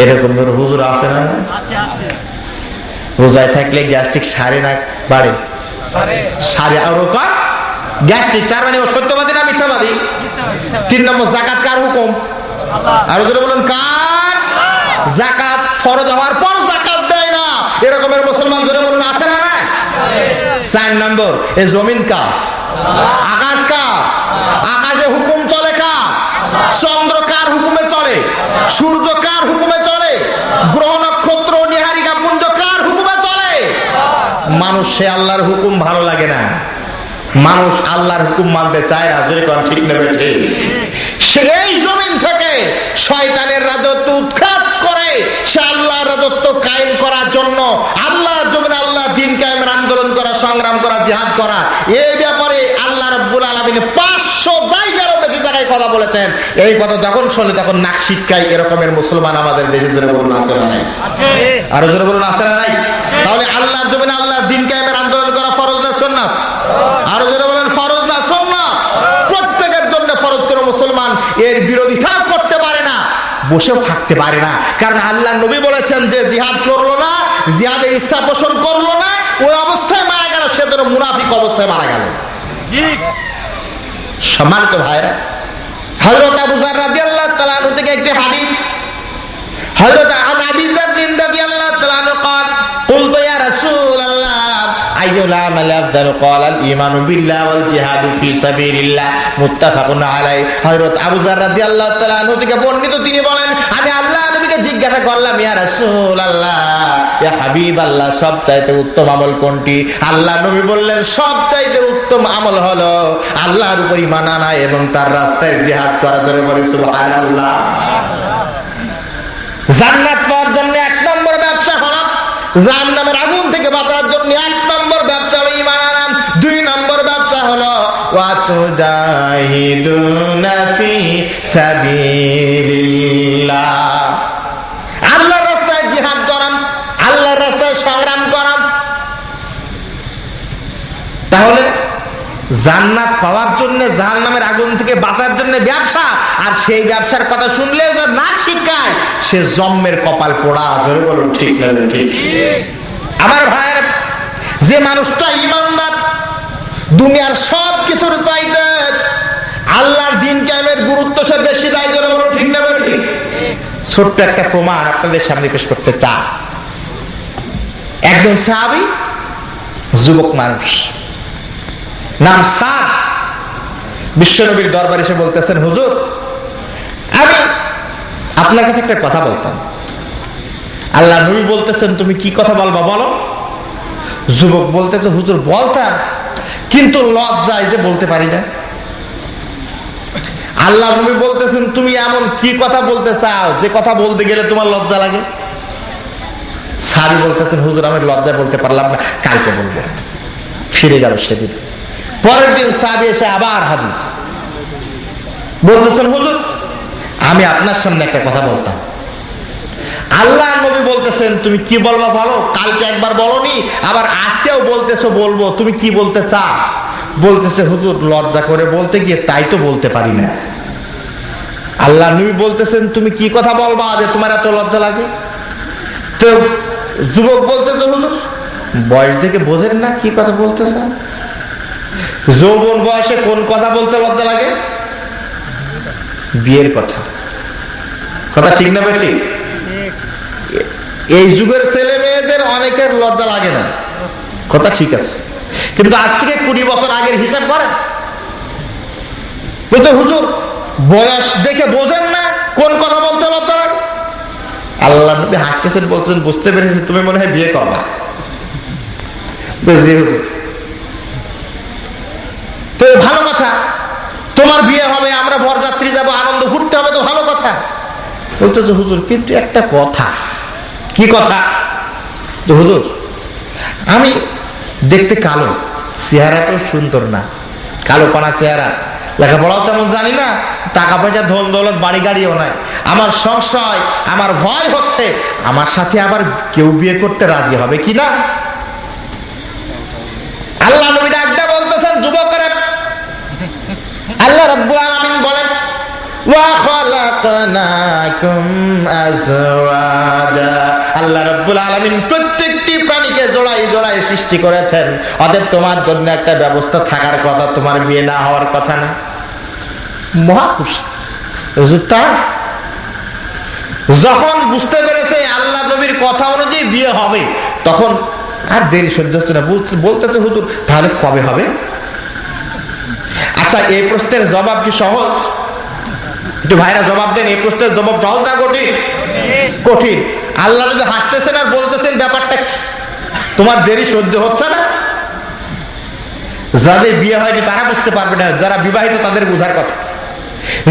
এরকম হুজুর আছে না? রোজায় থাকলে গ্যাস্ট্রিক সারে না বাড়ে? সারে। আর কয় গ্যাস্ট্রিক, তার মানে ও সত্যবাদী না মিথ্যাবাদী? 3 নম্বর, যাকাত কার হুকুম? আর যদি বলুন কার? যাকাত ফরজ হওয়ার পর যাকাত দেয় না, এরকমের মুসলমান জোরে বলুন আছে না? 4 নম্বর, এই জমিন কার? আকাশ কার? আকাশে হুকুম চলে কার? চন্দ্র কার হুকুমে চলে? সূর্য কার হুকুমে চলে? গ্রহ নক্ষত্র নিহারিকা পুঞ্জ কার হুকুমে চলে? মানুষ সে আল্লাহর হুকুম ভালো লাগে না, মানুষ আল্লাহর হুকুম মানতে চায় না। যদি কোন ঠিক নেবে ঠিক, সেই জমিন থেকে শয়তানের রাজত্ব উৎখাত করে সে আল্লাহর রাজত্ব কায়েম করার জন্য আল্লাহর জমিনে আল্লাহ দ্বীন কায়েমের আন্দোলন করা, সংগ্রাম করা, জিহাদ করা। এই ব্যাপারে আল্লাহ রাব্বুল আলামিন 500 জায়গারও বেশি জায়গায় কথা বলেছেন। এই কথা যখন শুনি তখন নাক শিক্ষায় এরকমের মুসলমান আমাদের দেশে জোরে বলুন আছে না নাই? আরো জোরে বলুন আছে না নাই? তাহলে আল্লাহর জমিনে আল্লাহর দ্বীন কায়েমের আন্দোলন করা ফরজ না সুন্নাত? আরো জোরে বলেন, ফরজ না সুন্নাত? প্রত্যেকের জন্য ফরজ। কোন মুসলমান এর বিরোধিতা করতে পারে না, বসেও থাকতে পারে না। কারণ আল্লাহ নবী বলেছেন যে জিহাদ করলো না, জিহাদের ইচ্ছা পোষণ করলো না, ওই অবস্থায় মারা গেল, সে তো মুনাফিক অবস্থায় মারা গেল। সম্মানিত ভাইরা, হযরত আবু যর রাদিয়াল্লাহু তাআলা আনহু থেকে একটি হাদিস, হযরত আবু যর রাদিয়াল্লাহু তাআলা আনহু قال قلت يا رسول الله أي العمل أفضل قال الإيمان بالله والجهاد في سبيل الله متفق عليه। হযরত আবু যর রাদিয়াল্লাহু তাআলা আনহু থেকে বর্ণিত, তিনি বলেন, আমি আল্লাহ নবীকে জিজ্ঞাসা করলাম, ইয়া রাসূলুল্লাহ, ইয়া হাবিবাল্লাহ, সবচাইতে উত্তম আমল কোনটি? আল্লাহ নবী বললেন, সবচাইতে উত্তম আমল হলো আল্লাহর উপর ঈমান আনা এবং তার রাস্তায় জিহাদ করা। জোরে বলি সুবহানাল্লাহ। জান্নাত পাওয়ার জন্য 1 নম্বর ব্যবসা হলো, জাহান্নামের আগুন থেকে বাঁচার জন্য 1 নম্বর ব্যবসা হলো ঈমান আনা। 2 নম্বর ব্যবসা হলো ওয়া তুজাহিদুনা ফি সাবিলিল্লাহ, আল্লাহর রাস্তায় জিহাদ করা, আল্লাহর রাস্তায় সংগ্রাম করা। তাহলে জান্নাত পাওয়ার জন্য জাহান্নামের আগুন থেকে বাঁচার জন্য ব্যবসা, আর সেই ব্যবসার কথা শুনলে যে না ছিটকায় সে জম্মের কপাল পোড়া। জোরে বলুন ঠিক না ঠিক? আমার ভাইয়ের, যে মানুষটা ঈমানদার, দুনিয়ার সব কিছুর চাইতে আল্লাহর দিন কায়েমের গুরুত্ব সে বেশি দেয়। জোরে বলুন ঠিক না ঠিক? ছোট্ট একটা প্রমাণ আপনাদের সামনে পেশ করতে চাই। একজন সাহাবী, যুবক মানুষ, নাম সাদ, বিশ্বনবীর দরবারে এসে বলতেছেন, হুজুর আমি আপনার কাছে একটা কথা বলতাম। আল্লাহ নবী বলতেছেন, তুমি কি কথা বলবা বলো। যুবক বলতেছে, হুজুর বলতাম, কিন্তু লজ্জায় যে বলতে পারি না। আল্লাহ নবী বলতেছেন, তুমি এমন কি কথা বলতে চাও যে কথা বলতে গেলে তোমার লজ্জা লাগে। সাহাবী বলতেছেন, হুজুর আমি লজ্জায় বলতে পারলাম না, কালকে বলবো। ফিরে গেল সেদিন। পরের দিন সাহাবী এসে আবার হাজির, বলতেছেন, হুজুর আমি আপনার সামনে একটা কথা বলতাম। আল্লাহ নবী বলতেছেন, তুমি কি বলবা বলো, কালকে একবার বলনি, আবার আজকেও বলতেছো বলবো, তুমি কি বলতে চাও। বলতেছে, হুজুর লজ্জা করে বলতে গিয়ে তাই তো বলতে পারি না। আল্লাহ নবী বলতেছেন, তুমি কি কথা বলবা যে তোমার এত লজ্জা লাগে। তো যুবক বলতেছে, হুজুর বয়স দেখে বোঝেন না কি কথা বলতেছে। যৌবন বয়সে কোন কথা বলতে লজ্জা লাগে? বিয়ের কথা। কথা ঠিক না বেঠি? এই যুগের ছেলে মেয়েদের অনেকের লজ্জা লাগে না, কথা ঠিক আছে, কিন্তু আজ থেকে 20 বছর আগের হিসাব করেন। বলতে, হুজুর বয়স দেখে বোঝেন না কোন কথা বলতে লজ্জা লাগে। আল্লাহ নবী হাসতেছেন, বলছেন, বুঝতে পেরেছি তুমি মনে হয় বিয়ে করবা। তো ভালো কথা, তোমার বিয়ে হবে, আমরা বরযাত্রী যাব, আনন্দ ফুটতে হবে, তো ভালো কথা। বলতেছে, হুজুর কিন্তু একটা কথা। কি কথা? হুজুর আমি দেখতে কালো, চেহারাটাও সুন্দর না, কালো পানা চেহারা, লেখাপড়াও তেমন জানি না, টাকা পয়সা ধন দৌলত বাড়ি গাড়িও নাই। আমার সংশয়, আমার ভয় হচ্ছে আমার সাথে আবার কেউ বিয়ে করতে রাজি হবে কিনা। আল্লাহ নবী ডাকতে বলতেছেন, যুবকেরা, আল্লাহ রাব্বুল আলামিন বলেন, ওয়া খালাকনাকুম আজওয়াজা। আল্লাহ রাব্বুল আলামিন প্রত্যেকটি প্রাণীকে জোড়ায় জোড়ায় সৃষ্টি করেছেন। অতএব তোমার জন্য একটা ব্যবস্থা থাকার কথা, তোমার বিয়ে না হওয়ার কথা না। মহা খুশি। যখন বুঝতে পেরেছে আল্লাহ নবীর কথা অনুযায়ী বিয়ে হবে, তখন আর দেরি সহ্য হচ্ছে না। বলতেছে, হুজুর তাহলে কবে হবে? আচ্ছা এই প্রশ্নের জবাব কি সহজ? একটু ভাইরা জবাব দেন, এই প্রশ্নের জবাব সহজ না কঠিন? কঠিন। আল্লাহ নবী হাসতেছেন আর বলতেছেন, ব্যাপারটা তোমার দেরি সহ্য হচ্ছে না। যাদের বিয়ে হয়নি তারা বুঝতে পারবে না, যারা বিবাহিত তাদের বোঝার কথা।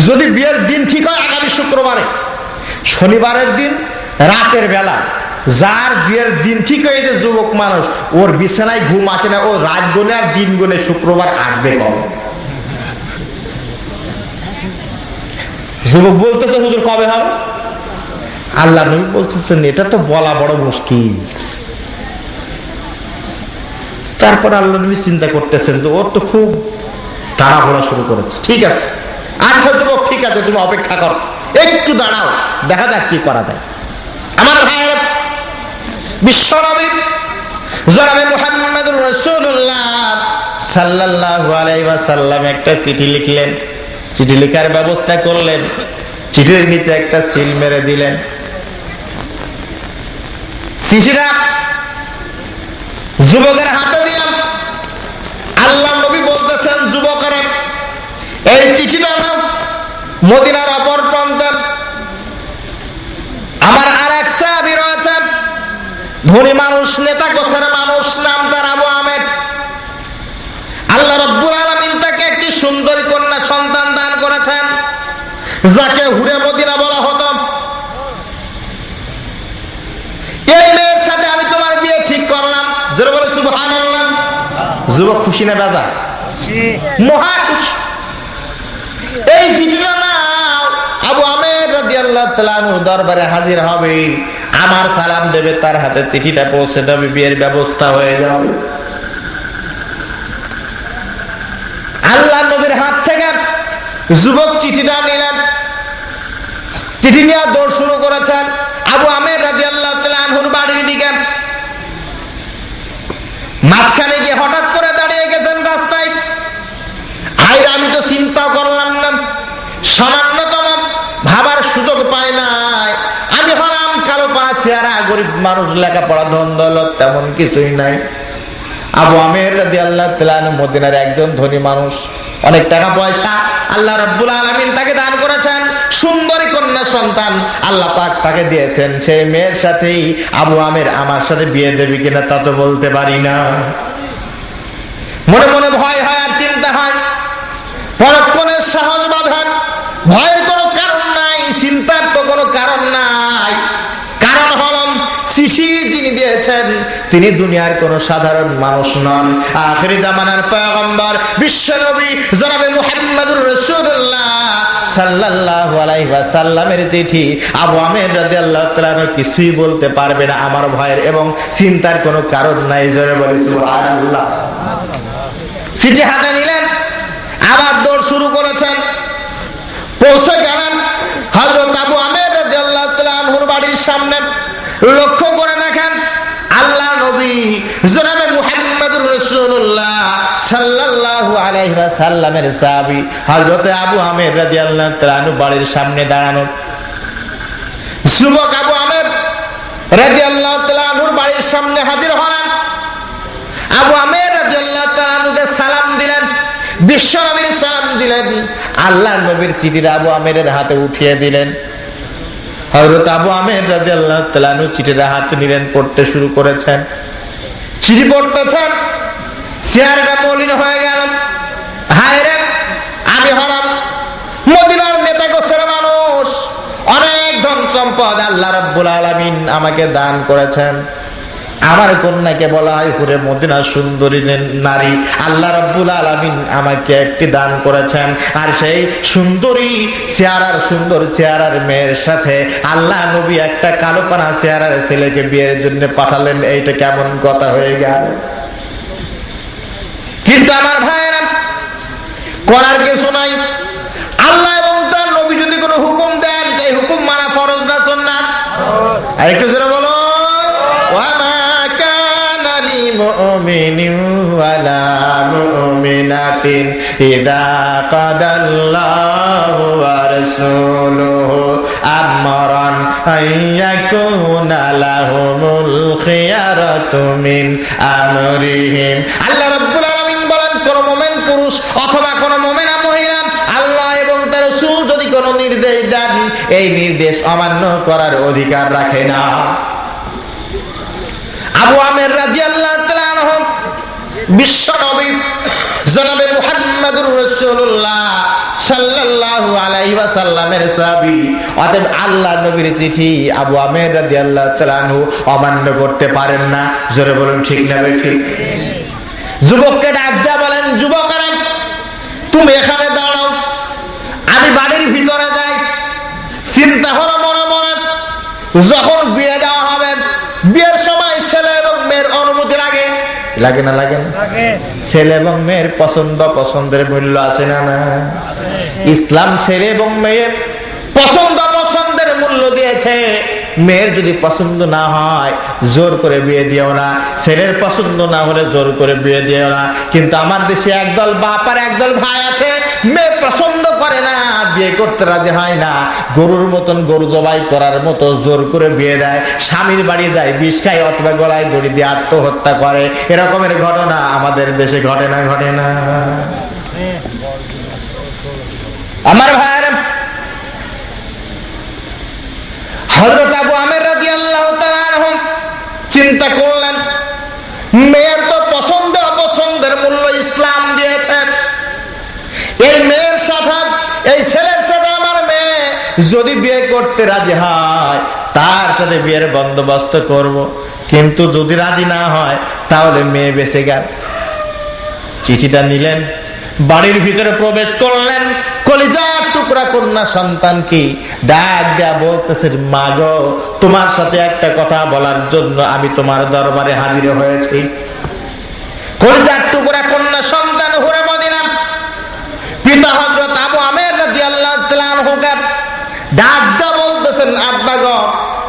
যদি বিয়ের দিন ঠিক হয় আগামী শুক্রবারে, শনিবারের দিন রাতের বেলা, যার বিয়ের দিন ঠিক হয়েছে যুবক মানুষ, ওর বিছানায় ঘুম আসে না, ও রাত গুনে আর দিন গুনে শুক্রবার আসবে কবে। যুবক বলতেছে, হুজুর কবে হবে? আল্লাহ নবী বলতেছেন, এটা তো বলা বড় মুশকিল। তারপর আল্লাহ নবী চিন্তা করতেছেন যে ওর তো খুব তাড়াহুড়া শুরু করেছে। ঠিক আছে, আচ্ছা যুবক ঠিক আছে, তুমি অপেক্ষা করো, একটু দাঁড়াও, দেখা যাক কি করা যায়। আমার ভাইয়ের, বিশ্বনবী জনাবে মুহাম্মদুর রাসূলুল্লাহ সাল্লাল্লাহু আলাইহি ওয়াসাল্লাম একটা চিঠি লিখলেন, চিঠি লেখার ব্যবস্থা করলেন, চিঠির নিচে একটা সিল মেরে দিলেন। চিঠিটা যুবকের হাতে দিলাম। আল্লাহ নবী বলতেছেন, যুবকেরা এই চিঠিটা নাও, মদিনার অপর প্রান্তে আমার আর এক সাহাবী রয়েছে, ধনী মানুষ, নেতা গোছের মানুষ, নাম তার আবু আমের। আল্লাহ রাব্বুল আলামিন তাকে একটি সুন্দরী কন্যা সন্তান দান করেছেন, যাকে হুরে মদিনা বলা হতো। এই মেয়ের সাথে আমি তোমার বিয়ে ঠিক করলাম। জোরে বলে সুবহানাল্লাহ। যুবক খুশি না বেজার? মহা খুশি। এই চিঠিটা নাও, আবু আমের রাদিয়াল্লাহু তাআলা আনহু দরবারে হাজির হবে, আমার সালাম দেবে, তার হাতে চিঠিটা পৌঁছে দেবে, বিয়ের ব্যবস্থা হয়ে যাবে। যুবক চিঠিটা নিলেন, চিঠি নিয়ে দৌড় শুরু করেছেন আবু আমের রাদিয়াল্লাহু তাআলা আনহুর বাড়ির দিকে। মাঝখানে গিয়ে হঠাৎ করে দাঁড়িয়ে গেছেন রাস্তায়। আইরা আমি তো চিন্তা করলাম না, সামান্যতম ভাবার সুযোগ পায় নাই। আমি হলাম কালো পাড়া চেহারা, গরিব মানুষ, লেখাপড়া ধন দৌলত তেমন কিছুই নাই। আবু আমের রাদিয়াল্লাহু তাআলা আনহু মদিনার একজন ধনী মানুষ, অনেক টাকা পয়সা আল্লাহ রাব্বুল আলামিন তাকে দান করেছেন। সুন্দরী কন্যা সন্তান আল্লাহ পাক তাকে দিয়েছেন। সেই মেয়ের সাথেই আবু আমের আমার সাথে বিয়ে দেবে কিনা তা তো বলতে পারি না। মনে মনে ভয় হয় আর চিন্তা হয়, পরক্ষণে সাহস বাঁধেন। ভয়ের কোনো কারণ নাই, চিন্তার তো কোনো কারণ নাই। কারণ হল চিঠি যিনি দিয়েছেন তিনি দুনিয়ার কোন সাধারণ মানুষ নন। আখিরি জামানার পয়গম্বর বিশ্বনবী জনাবে মুহাম্মদুর রাসূলুল্লাহ সাল্লাল্লাহু আলাইহি ওয়াসাল্লামের চিঠি আবু আমের রাদিয়াল্লাহু তাআলা কিছুই বলতে পারবে না। আমার ভয়ের এবং চিন্তার কোনো কারণ নাই। জোরে বলি সুবহানাল্লাহ। চিঠি হাতে নিলেন, আবার দৌড় শুরু করেছেন। পৌঁছে গেলেন হযরত আবু আমের রাদিয়াল্লাহু তাআলা আনহুর বাড়ির সামনে। লক্ষ্য করে দেখেন আল্লাহ নবী জনাবে মুহাম্মদুর রাসূলুল্লাহ সাল্লাল্লাহু আলাইহি ওয়াসাল্লামের সাহাবী হযরত আবু আমের রাদিয়াল্লাহু তাআলা আনহু বাড়ির সামনে দাঁড়ানো। যুবক আবু আমের রাদিয়াল্লাহু তাআলা আনহুর বাড়ির সামনে হাজির হলেন। আবু আমের রাদিয়াল্লাহু তাআলা আনহুকে সালাম দিলেন, বিশ্বনবীর সালাম দিলেন। আল্লাহর নবীর চিঠিটা আবু আমেরের হাতে উঠিয়ে দিলেন। হযরত আবু আমের রাদিয়াল্লাহু তাআলা আনহু চিঠিটা হাতে নিলেন, পড়তে শুরু করেছেন। চিঠি পড়তেছেন, চেহারাটা মলিন হয়ে গেল। হায় রে, আমি হলাম মদিনার নেতা গোছের মানুষ, অনেক ধন সম্পদ আল্লাহ রাব্বুল আলামিন আমাকে দান করেছেন। আমার কন্যাকে বলা হয় হুরে মদিনা সুন্দরী নারী। আল্লাহ রাব্বুল আলামিন আমাকে একটি দান করেছেন, আর সেই সুন্দরী চেহারার সুন্দর চেহারার মেয়ের সাথে আল্লাহ নবী একটা কালো পানা চেহারার ছেলেকে বিয়ের জন্য পাঠালেন। এইটা কেমন কথা হয়ে গেল? কিন্তু আমার ভাইয়েরা, করার কিছু নাই। আল্লাহ এবং তার নবী যদি কোনো হুকুম দেন, সেই হুকুম মানা ফরজ না সুন্নাত? আর একটু জোরে বলো। مؤمن ولا مؤمنة إذا قضى الله ورسوله أمرا أن يكون لهم الخيرة من أمرهم। আল্লাহ রাব্বুল আলামিন বলেন, কোন মুমিন পুরুষ অথবা কোন মুমিনা মহিলা আল্লাহ এবং তার রাসূল যদি কোন নির্দেশ দেন, এই নির্দেশ অমান্য করার অধিকার রাখে না। আবু আমের রাদিয়াল্লাহু তাআলা আনহু বিশ্বনবী জনাবে মুহাম্মদুর রাসূলুল্লাহ সাল্লাল্লাহু আলাইহি ওয়াসাল্লামের সাহাবী। অতএব আল্লাহর নবীর চিঠি আবু আমের রাদিয়াল্লাহু তাআলা আনহু অমান্য করতে পারেন না। জোরে বলুন ঠিক না ঠিক? যুবককে ডাক দেয়া বলেন, যুবকেরা তুমি এখানে দাঁড়াও, আমি বাড়ির ভিতরে যাই। চিন্তা হলো মনে মনে, যখন বিয়ে দেওয়া হবে, বিয়ের সময় ছেলে এবং মেয়ের অনুমতি লাগে, লাগে না লাগে না? ছেলে এবং মেয়ের পছন্দ পছন্দের মূল্য আছে না না? ইসলাম ছেলে এবং মেয়ের পছন্দ পছন্দের মূল্য দিয়েছে। মেয়ের যদি পছন্দ না হয় জোর করে বিয়ে দিও না, ছেলের পছন্দ না হলে জোর করে বিয়ে দিও না। কিন্তু আমার দেশে একদল বাপ আর একদল ভাই আছে, মেয়ে পছন্দ করে না, বিয়ে করতে রাজি হয় না, গরুর মতন গরু জবাই করার মতো জোর করে বিয়ে দেয়, স্বামীর বাড়ি যায়, বিষ খায় অথবা গলায় দড়ি দিয়ে আত্মহত্যা করে। এরকমের ঘটনা আমাদের দেশে ঘটে না? ঘটে না? আমার ভাইয়েরা, হযরত আবু আমের রাদিয়াল্লাহু তাআলা আনহু চিন্তা করলেন, মেয়ের তো পছন্দ অপছন্দের মূল্য ইসলাম দিয়েছে। এই মেয়ের সাথে, এই ছেলের সাথে আমার মেয়ে যদি বিয়ে করতে রাজি হয়, তার সাথে বিয়ের বন্দোবস্ত করব। কিন্তু যদি রাজি না হয় তাহলে মেয়ে বেঁচে গেল। চিঠিটা নিলেন, বাড়ির ভিতরে প্রবেশ করলেন। কলিজার টুকরা কন্যা সন্তান কি ডাক দেয়া বলতেছে, মা গো, তোমার সাথে একটা কথা বলার জন্য আমি তোমার দরবারে হাজির হয়েছি। কলিজার টুকরা কন্যা সন্তান হুরে মদিনা, পিতা হযরত আবু আমের আনহুকে ডাক দা বলতেছেন, আব্বা গো,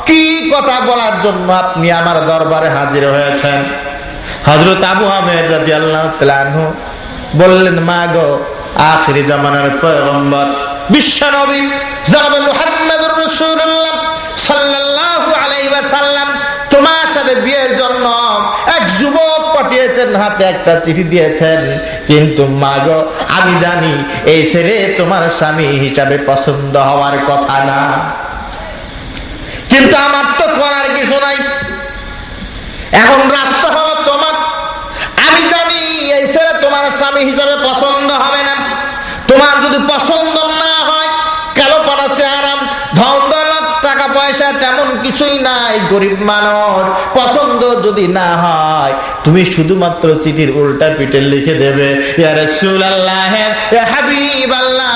কি কথা বলার জন্য আপনি আমার দরবারে হাজির হয়েছেন? হযরত আবু আমের রাদিয়াল্লাহু তাআলা আনহু বললেন, মা গো, আখিরি জামানার পয়গম্বর বিশ্ব নবী জনাবে মুহাম্মদুর রাসূলুল্লাহ সাল্লাল্লাহু আলাইহি ওয়াসাল্লাম তোমার সাথে বিয়ের জন্য এক যুবক পাঠিয়েছেন, হাতে একটা চিঠি দিয়েছেন। কিন্তু মা গো, আমি জানি এই ছেলে তোমার স্বামী হিসাবে পছন্দ হওয়ার কথা না, কিন্তু আমার তো করার কিছু নাই। এখন রাস্তা হলো তোমার। আমি জানি এই ছেলে তোমার স্বামী হিসাবে পছন্দ হবে না। তোমার যদি পছন্দ না হয়, কালো পাড়া চেহারা, ধন দৌলত, টাকা পয়সা তেমন কিছুই নাই, গরিব মানুষ, পছন্দ যদি না হয়, তুমি শুধুমাত্র চিঠির উল্টা পিঠে লিখে দেবে, ইয়া রাসূলুল্লাহ, ইয়া হাবিবাল্লাহ,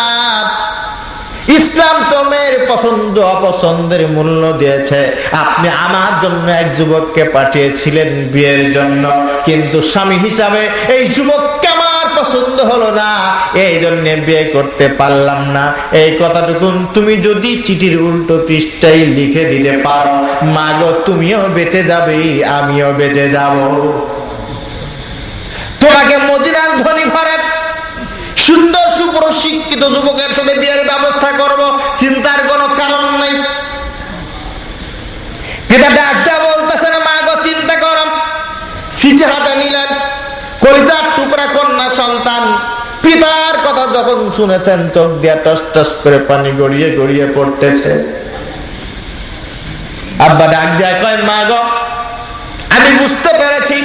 ইসলাম তোমার পছন্দ অপছন্দের মূল্য দিয়েছে। আপনি আমার জন্য এক যুবককে পাঠিয়েছিলেন বিয়ের জন্য, কিন্তু স্বামী হিসাবে এই যুবককে আমার পছন্দ হলো না, এই জন্য বিয়ে করতে পারলাম না। এই কথাটুকু তুমি যদি চিঠির উল্টো পৃষ্ঠায় লিখে দিতে পারো, মা গো, তুমিও বেঁচে যাবে, আমিও বেঁচে যাব। তোমাকে মদিনার ধনী ঘরের সুন্দর সুপুরুষ শিক্ষিত যুবকের সাথে বিয়ের ব্যবস্থা করব, চিন্তার কোনো কারণ নেই। পিতা ডাক্তার বলতেছেন, মা গো, চিন্তা করো। চিঠি হাতে নিলেন, কলিজার টুকরা কন্যা সন্তান পিতার কথা যখন শুনেছেন, চোখ দিয়ে টস টস করে পানি গড়িয়ে গড়িয়ে পড়তেছে। আব্বা ডাক দিয়া কয়, মা গো, আমি বুঝতে পেরেছি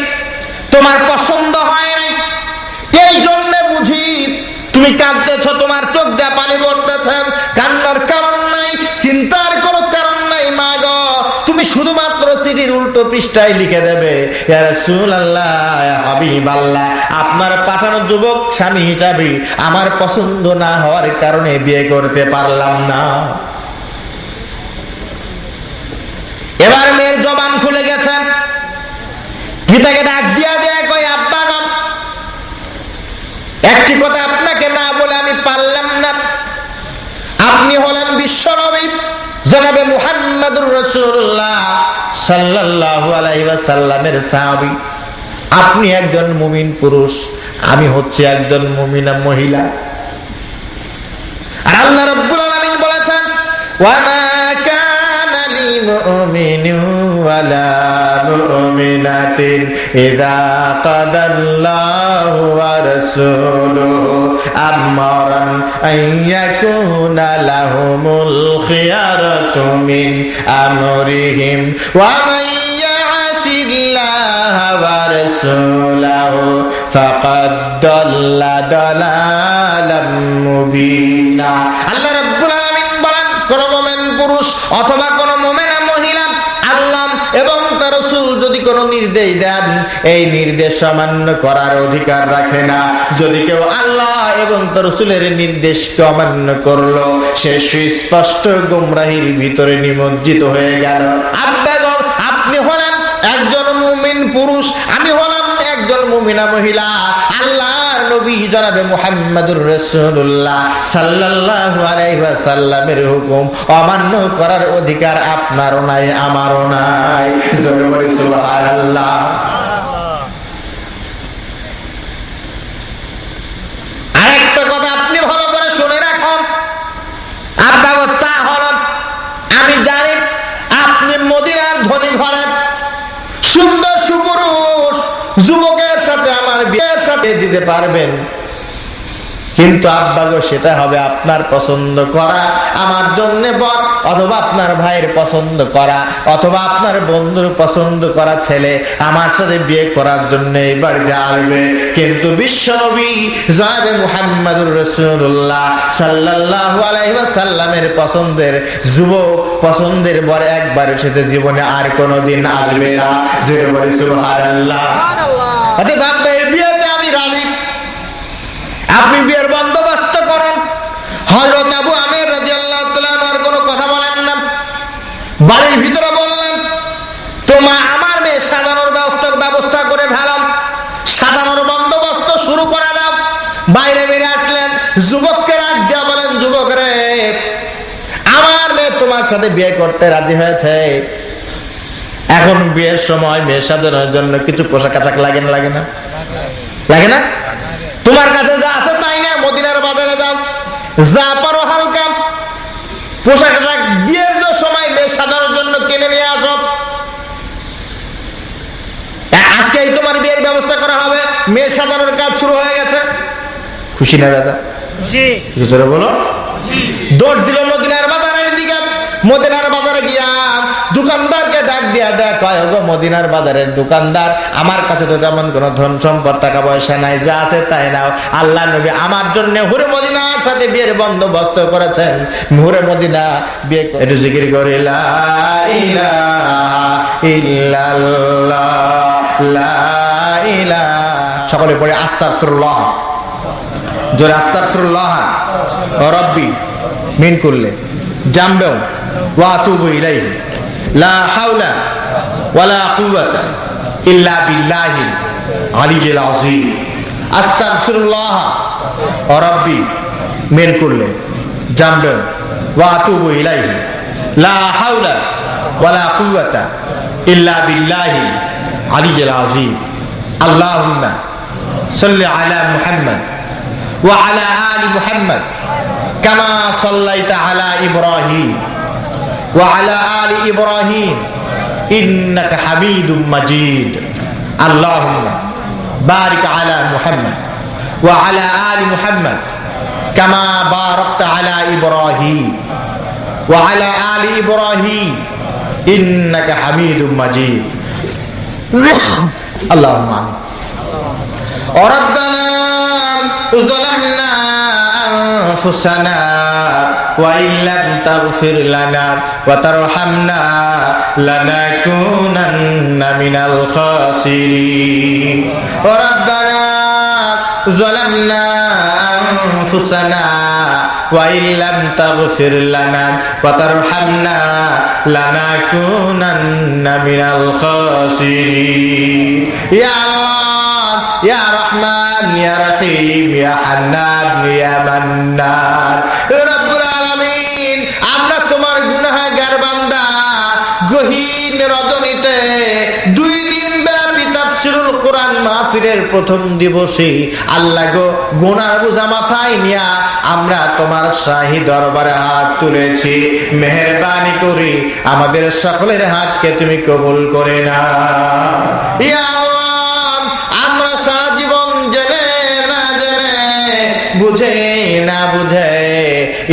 তোমার পছন্দ হয় নাই, এই জন্য বুঝি তুমি কাঁদতেছ, তোমার চোখ দিয়ে পানি পড়তেছে। কান্নার কারণ নাই, চিন্তার কোনো কারণ নাই। মা গো, তুমি শুধুমাত্র চিঠির উল্টো পৃষ্ঠায় লিখে দেবে, ইয়া রাসূলুল্লাহ, ইয়া হাবিবাল্লাহ, আপনার পাঠানো যুবক স্বামী হিসাবে আমার পছন্দ না হওয়ার কারণে বিয়ে করতে পারলাম না। এবার মেয়ের জবান খুলে গেছে। পিতাকে ডাক দিয়া দেয়া কয়, আব্বা গো, একটি কথা আপনাকে না বলে আমি পারলাম না। আপনি হলেন বিশ্ব নবী জনাবে মুহাম্মদুর রাসূলুল্লাহ সাল্লাল্লাহু আলাইহি ওয়াসাল্লামের সাহাবী। আপনি একজন মুমিন পুরুষ, আমি হচ্ছে একজন মুমিনা মহিলা। আর আল্লাহ রাব্বুল আলামিন বলেছেন, ওয়া মা কানা লিমুমিনিন ওয়ালা মুমিনাতিন ইযা কাদাল্লাহু ওয়া রাসূলুহু আমরান আইয়াকুনা লাহুমুল খিয়ারাতু মিন আমরিহিম ওয়া মান ইয়াসিল্লাহা ওয়া রাসূলাহু ফাকাদ দাল্লা দালালাম মুবিনা। আল্লাহ রাব্বুল আলামিন বলেন, কোন মুমিন পুরুষ অথবা কোন মুমিনা মহিলা আল্লাহ এবং তার রাসূল যদি কোন নির্দেশ দেন, এই নির্দেশ অমান্য করার অধিকার রাখে না। যদি কেউ আল্লাহ এবং তার রাসূলের নির্দেশকে অমান্য করলো, সে সুস্পষ্ট গোমরাহির ভিতরে নিমজ্জিত হয়ে গেল। আপনি হলেন একজন মুমিন পুরুষ, আমি হলাম একজন মুমিনা মহিলা। আল্লাহর নবী জনাবে মুহাম্মদুর রাসূলুল্লাহ সাল্লাল্লাহু আলাইহি ওয়াসাল্লামের হুকুম অমান্য করার অধিকার আপনারও নাই, আমারও নাই। জোরে বলি সুবহানাল্লাহ। আরেকটা কথা আপনি ভালো করে শুনে রাখুন, আপনার তা হল, আমি জানি আপনি মদিনার ধনী ঘরের সুন্দর সুপুরুষ যুবকের সাথে আমার বিয়ের সাথে দিতে পারবেন, কিন্তু আব্বা গো, সেটা হবে আপনার পছন্দ করা আমার জন্য বর, অথবা আপনার ভাইয়ের পছন্দ করা, অথবা আপনার বন্ধুর পছন্দ করা ছেলে আমার সাথে বিয়ে করার জন্য এই বাড়িতে আসবে। কিন্তু বিশ্ব নবী জনাবে মুহাম্মদুর রাসূলুল্লাহ সাল্লাল্লাহু আলাইহি ওয়াসাল্লামের পছন্দের যুবক, পছন্দের বর একবার এসেছে, জীবনে আর কোনোদিন আসবে না। জোরে বলি সুবহানাল্লাহ। ভাববে বিয়েতে আমি রাজি, আপনি বিয়ের বন্দোবস্ত করুন। হযরত আবু আমের রাদিয়াল্লাহু তাআলা আর কোনো কথা বলেন না, বাড়ির ভিতরে বললেন, তোমার আমার মেয়ে সাজানোর ব্যবস্থা করে ফেলাম, সাজানোর বন্দোবস্ত শুরু করে দাও। বাইরে বেরিয়ে আসলেন, যুবককে ডাক দিয়া বলেন, যুবক রে, তোমার সাথে বিয়ে করতে রাজি হয়েছে। এখন বিয়ের সময় মেয়ে সাজানোর জন্য কিছু পোশাক আশাক লাগে না? লাগে না? তোমার কাছে যা আছে তাই না, মদিনার বাজারে যাও, যা পারো হালকা পোশাক আশাক বিয়ের সময় মেয়ে সাজানোর জন্য কিনে নিয়ে আসো। আজকেই তোমার বিয়ের ব্যবস্থা করা হবে, মেয়ে সাজানোর কাজ শুরু হয়ে গেছে। খুশি না দাদা? বলো। দৌড় দিল মদিনার বাজারের দিকে। মদিনার বাজারে গিয়া দোকানদারকে ডাক দিয়া দেয়, কয় গো মদিনার বাজারের দোকানদার, আমার কাছে তো তেমন কোন ধন সম্পদ টাকা পয়সা নাই, যা আছে তাই নাও। আল্লাহ নবী আমার জন্য হুরে মদিনার সাথে বিয়ের বন্দোবস্ত করেছেন। হুরে মদিনা বিয়ে। একটু জিকির করি লা ইলাহা ইল্লাল্লাহ, লা ইলাহা। সকলে পড়ে আস্তাগফিরুল্লাহ, জোরে আস্তাগফিরুল্লাহ রব্বি মিন কুল্লি জামবিন ওয়া আতুবু ইলাইহি লা হাওলা ওয়ালা কুওয়াতা ইল্লা বিল্লাহিল আলিয়্যিল আযীম। আস্তাগফিরুল্লাহ রব্বি মিন কুল্লি জামবিন ওয়া আতুবু ইলাইহি লা হাওলা ওয়ালা কুওয়াতা ইল্লা বিল্লাহিল আলিয়্যিল আযীম। আল্লাহুম্মা সাল্লি আলা মুহাম্মাদ ওয়া আলা আলি মুহাম্মাদ কামা সাল্লাইতা আলা ইব্রাহিম ওয়া আলা আলি ইব্রাহিম ইন্নাকা হামিদুম মাজিদ। আল্লাহুম্মা বারিক আলা মুহাম্মাদ ওয়া আলা আলি মুহাম্মাদ কামা বারাকতা আলা ইব্রাহিম ওয়া আলা আলি ইব্রাহিম ইন্নাকা হামিদুম মাজিদ। আল্লাহুম্মা ربنا ظلمنا أنفسنا وإن لم تغفر لنا وترحمنا لنكونن من الخاسرين. ربنا ظلمنا أنفسنا وإن لم تغفر لنا وترحمنا لنكونن من الخاسرين. يا ইয়া রহমান ইয়া রহিম ইয়া হান্নান ইয়া মান্নান। রব্বুল আলামিন, আমরা তোমার গুনাহগার বান্দা। গহীন রজনীতে 2 দিন ব্যাপী তাফসীরুল কোরআন মাহফিলের প্রথম দিবসে আল্লাহ গো গুনার বোঝা মাথায় নিয়া আমরা তোমার শাহী দরবারে হাত তুলেছি। মেহেরবানি করে আমাদের সকলের হাতকে তুমি কবুল করে নাও। ইয়া সারা জীবন জেনে না জেনে, বুঝে না বুঝে,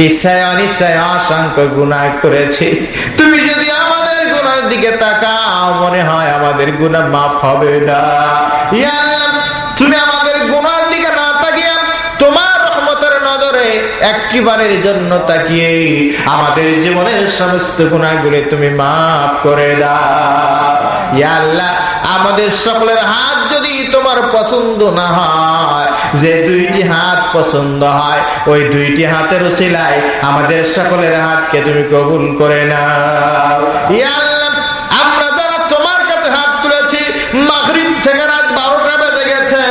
ইচ্ছায় অনিচ্ছায় অসংখ্য গুনাহ করেছি। তুমি যদি আমাদের গুনার দিকে তাকাও, মনে হয় আমাদের গুনাহ মাফ হবে না। ইয়া আল্লাহ, তুমি আমাদের গুনার দিকে না তাকিয়ে তোমার রহমতের নজরে একটিবারের জন্য তাকিয়ে আমাদের জীবনের সমস্ত গুনাহগুলো তুমি মাফ করে দাও। ইয়া আল্লাহ, আমাদের সকলের হাত যদি তোমার পছন্দ না হয়, যে 2টি হাত পছন্দ হয়, ওই 2টি হাতের উসিলায় আমাদের সকলের হাতকে তুমি কবুল করে নাও। ইয়া আল্লাহ, আমরা যারা তোমার কাছে হাত তুলেছি, মাগরিব থেকে রাত 12টা বেজে গেছে।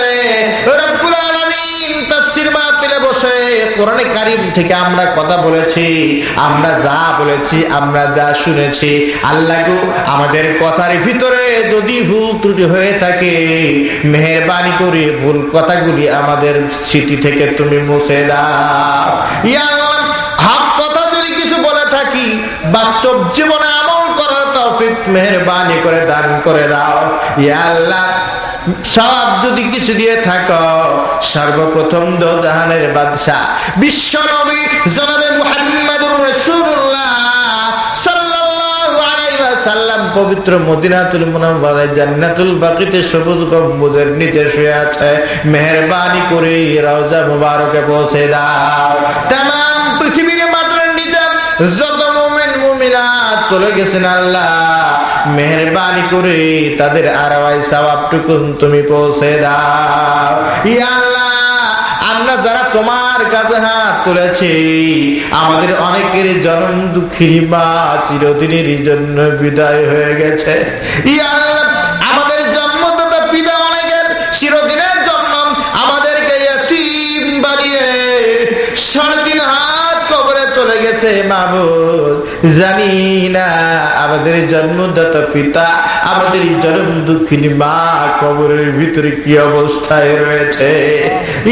রব্বুল আলামিন, তাফসীর মাহফিলে বসে কোরআনে কারীম থেকে আমরা কথা বলেছি, আমরা যা বলেছি, আমরা যা শুনেছি, আল্লাহ গো আমাদের কথার ভিতরে যদি ভুল ত্রুটি হয়ে থাকে, মেহেরবানি করে ভুল কথাগুলি আমাদের স্মৃতি থেকে তুমি মুছে দাও। ইয়া আল্লাহ, হক কথা যদি কিছু বলে থাকি, বাস্তব জীবনে আমল করার তৌফিক মেহেরবানি করে দান করে দাও। ইয়া আল্লাহ, সব যদি কিছু দিয়ে থাকো, সর্বপ্রথম দো জাহানের বাদশা বিশ্ব নবী জনাবে মুহাম্মদুর রাসূলুল্লাহ সাল্লাল্লাহু আলাইহি ওয়াসাল্লাম পবিত্র মদিনাতুল মুনাওয়ারায় জান্নাতুল বাকিতে সবুজ গম্বুজের নিচে শুয়ে আছে। মেহেরবানি করে রওজা মুবারকে পৌঁছে দাও। तमाम পৃথিবীর মাটির নিচে যত মুমিন মুমিনাত চলে গেছেন, আল্লাহ মেহেরবানি করে তাদের আরওয়াই সওয়াবটুকু তুমি পৌঁছে দাও। ইয়া আল্লাহ, আমরা যারা তোমার কাছে হাত তুলেছি, আমাদের অনেকের জন্ম দুঃখের মা চিরদিনের জন্য বিদায় হয়ে গেছে। ইয়া আল্লাহ, আমাদের জন্মদাতা পিতা অনেকের চিরদিনের জন্য আমাদেরকে ইয়তীম বানিয়ে 3.5 হাত কবরে চলে গেছে। গেছে মাবুদ, জানি না আমাদের জন্মদাতা পিতা, আমাদের জন্ম দুঃখিনী মা কবরের ভিতরে কি অবস্থায় রয়েছে।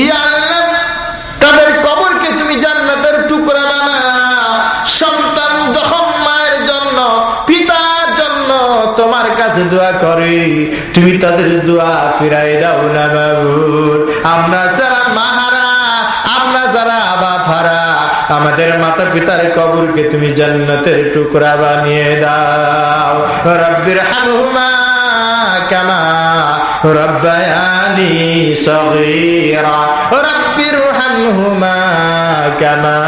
ইয়া আল্লাহ, তাদের কবরকে তুমি জান্নাতের টুকরা বানাও। সন্তান যখন মায়ের জন্য, পিতার জন্য তোমার কাছে দোয়া করে, তুমি তাদের দোয়া ফিরাই দাও না মাবুদ। আমরা যারা মাহারা, আমরা যারা বাফারা, আমাদের মাতা পিতার কবরকে তুমি জান্নাতের টুকরা বানিয়ে দাও। রব্বির হামহুমা কামা রব্বায়ানি সগীরা, রব্বির হামহুমা কামা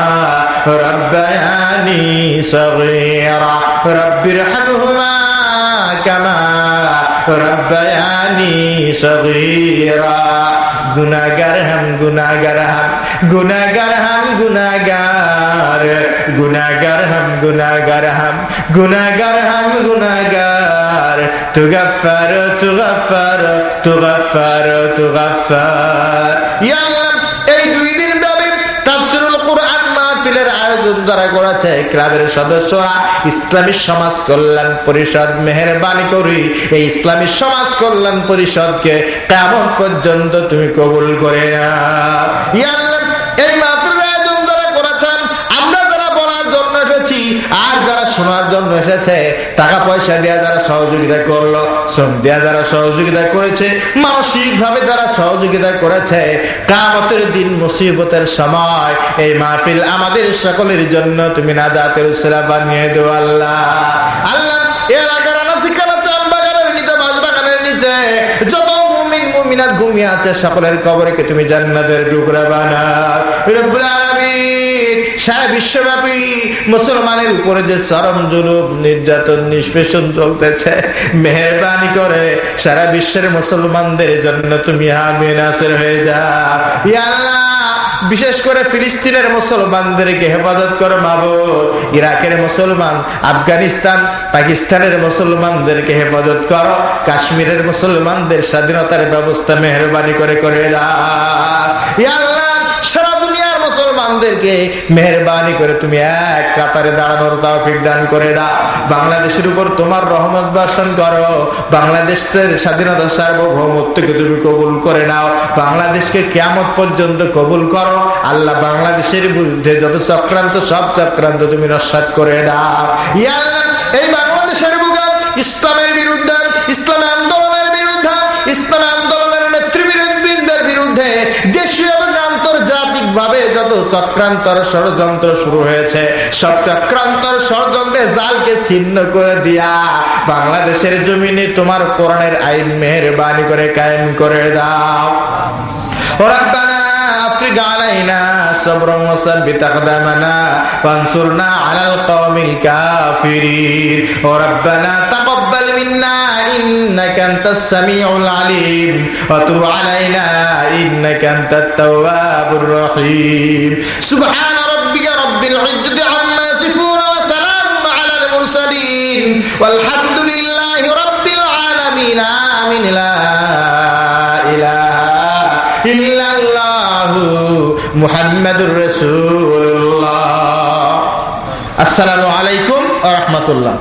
রব্বায়ানি সগীরা, রব্বির হামহুমা কামা রব্বায়ানি সগীরা। গুনাহগার হাম গুনাহগার হাম গুনাহগার হাম গুনাহগার, গুনাহগার হাম গুনাহগার হাম গুনাহগার হাম গুনাহগার, তুগফার তুগফার তুগফার তুগফার। ইয়া আল্লাহ, এই 2 দিন ব্যাপী তাফসীরুল কুরআন মাহফিলের আয়োজন যারা করেছে, ক্লাবের সদস্যরা, ইসলামী সমাজ কল্যাণ পরিষদ, মেহেরবানি করি এই ইসলামী সমাজ কল্যাণ পরিষদকে কিয়ামত পর্যন্ত তুমি কবুল করে নাও। ইয়া আল্লাহ, এই মাহফিলের আয়োজন যারা করেছেন, আমরা যারা বলার জন্য এসেছি আর যারা শোনার জন্য এসেছে, টাকা পয়সা দেয়া যারা সহযোগিতা করলো, শ্রম দেয়া যারা সহযোগিতা করেছে, মানসিক ভাবে যারা সহযোগিতা করেছে, কিয়ামতের দিন মুসিবতের সময় এই মাহফিল আমাদের সকলের জন্য তুমি নাজাতের উসিলা বানিয়ে দাও আল্লাহ। আল্লাহ, এলাকার আনাচে-কানাচে, আমবাগানের নিচে, বাঁশবাগানের নিচে যত মুমিন মুমিনাত ঘুমিয়ে আছে, সকলের কবরকে তুমি জান্নাতের টুকরা বানাও। রব্বুল আলামিন, সারা বিশ্বব্যাপী মুসলমানের উপরে যে চরম জুলুম, নির্যাতন, নিষ্পেষণ চলতেছে, মেহেরবানি করে সারা বিশ্বের মুসলমানদের জন্য তুমি হামি নাসির হয়ে যাও। ইয়া আল্লাহ, বিশেষ করে ফিলিস্তিনের মুসলমানদেরকে হেফাজত করো মাবুদ। ইরাকের মুসলমান, আফগানিস্তান, পাকিস্তানের মুসলমানদেরকে হেফাজত করো। কাশ্মীরের মুসলমানদের স্বাধীনতার ব্যবস্থা মেহেরবানি করে করে দাও। ইয়া আল্লাহ, সারা দুনিয়ার মুসলমানদেরকে মেহেরবানি করে তুমি এক কাতারে দাঁড়ানোর তৌফিক দান করে দাও। বাংলাদেশের উপর তোমার রহমত বর্ষণ করো। বাংলাদেশের স্বাধীনতা, সার্বভৌমত্বকে তুমি কবুল করে নাও। বাংলাদেশকে কিয়ামত পর্যন্ত কবুল করো আল্লাহ। বাংলাদেশের বিরুদ্ধে যত চক্রান্ত, সব চক্রান্ত তুমি নস্যাৎ করে দাও। ইয়া আল্লাহ, এই বাংলাদেশের বুকে ইসলামের বিরুদ্ধে, ইসলামী আন্দোলনের বিরুদ্ধে, ইসলামী আন্দোলনের নেতৃবৃন্দের বিরুদ্ধে দেশীয় এবং আন্তর্জাতিক ভাবে যত চক্রান্তর ষড়যন্ত্র শুরু হয়েছে, সব চক্রান্তর ষড়যন্ত্রের জালকে ছিন্ন করে দিয়া বাংলাদেশের জমিনে তোমার কোরআনের আইন মেহেরবানি করে কায়েম করে দাও। রব্বানা আফরিগ আলাইনা সাবরান ওয়া সাব্বিত আকদামানা ওয়ানসুরনা আলাল কওমিল কাফিরিন। রব্বানা তাকাব্বাল মিন্না ইন্নাকা আনতাস সামিউল আলিম ওয়া তুব আলাইনা ইন্নাকা আনতাত তাওয়াবুর রহিম। সুবহানা রাব্বিকা রাব্বিল ইজ্জাতি আম্মা ইয়াসিফুন ওয়া সালামুন আলাল মুরসালিন ওয়ালহামদুলিল্লাহি রাব্বিল আলামিন। আমিন। লা ইলাহা ইল্লাল্লাহু মুহাম্মাদুর রাসূলুল্লাহ। আসসালামু আলাইকুম ওয়া রাহমাতুল্লাহ।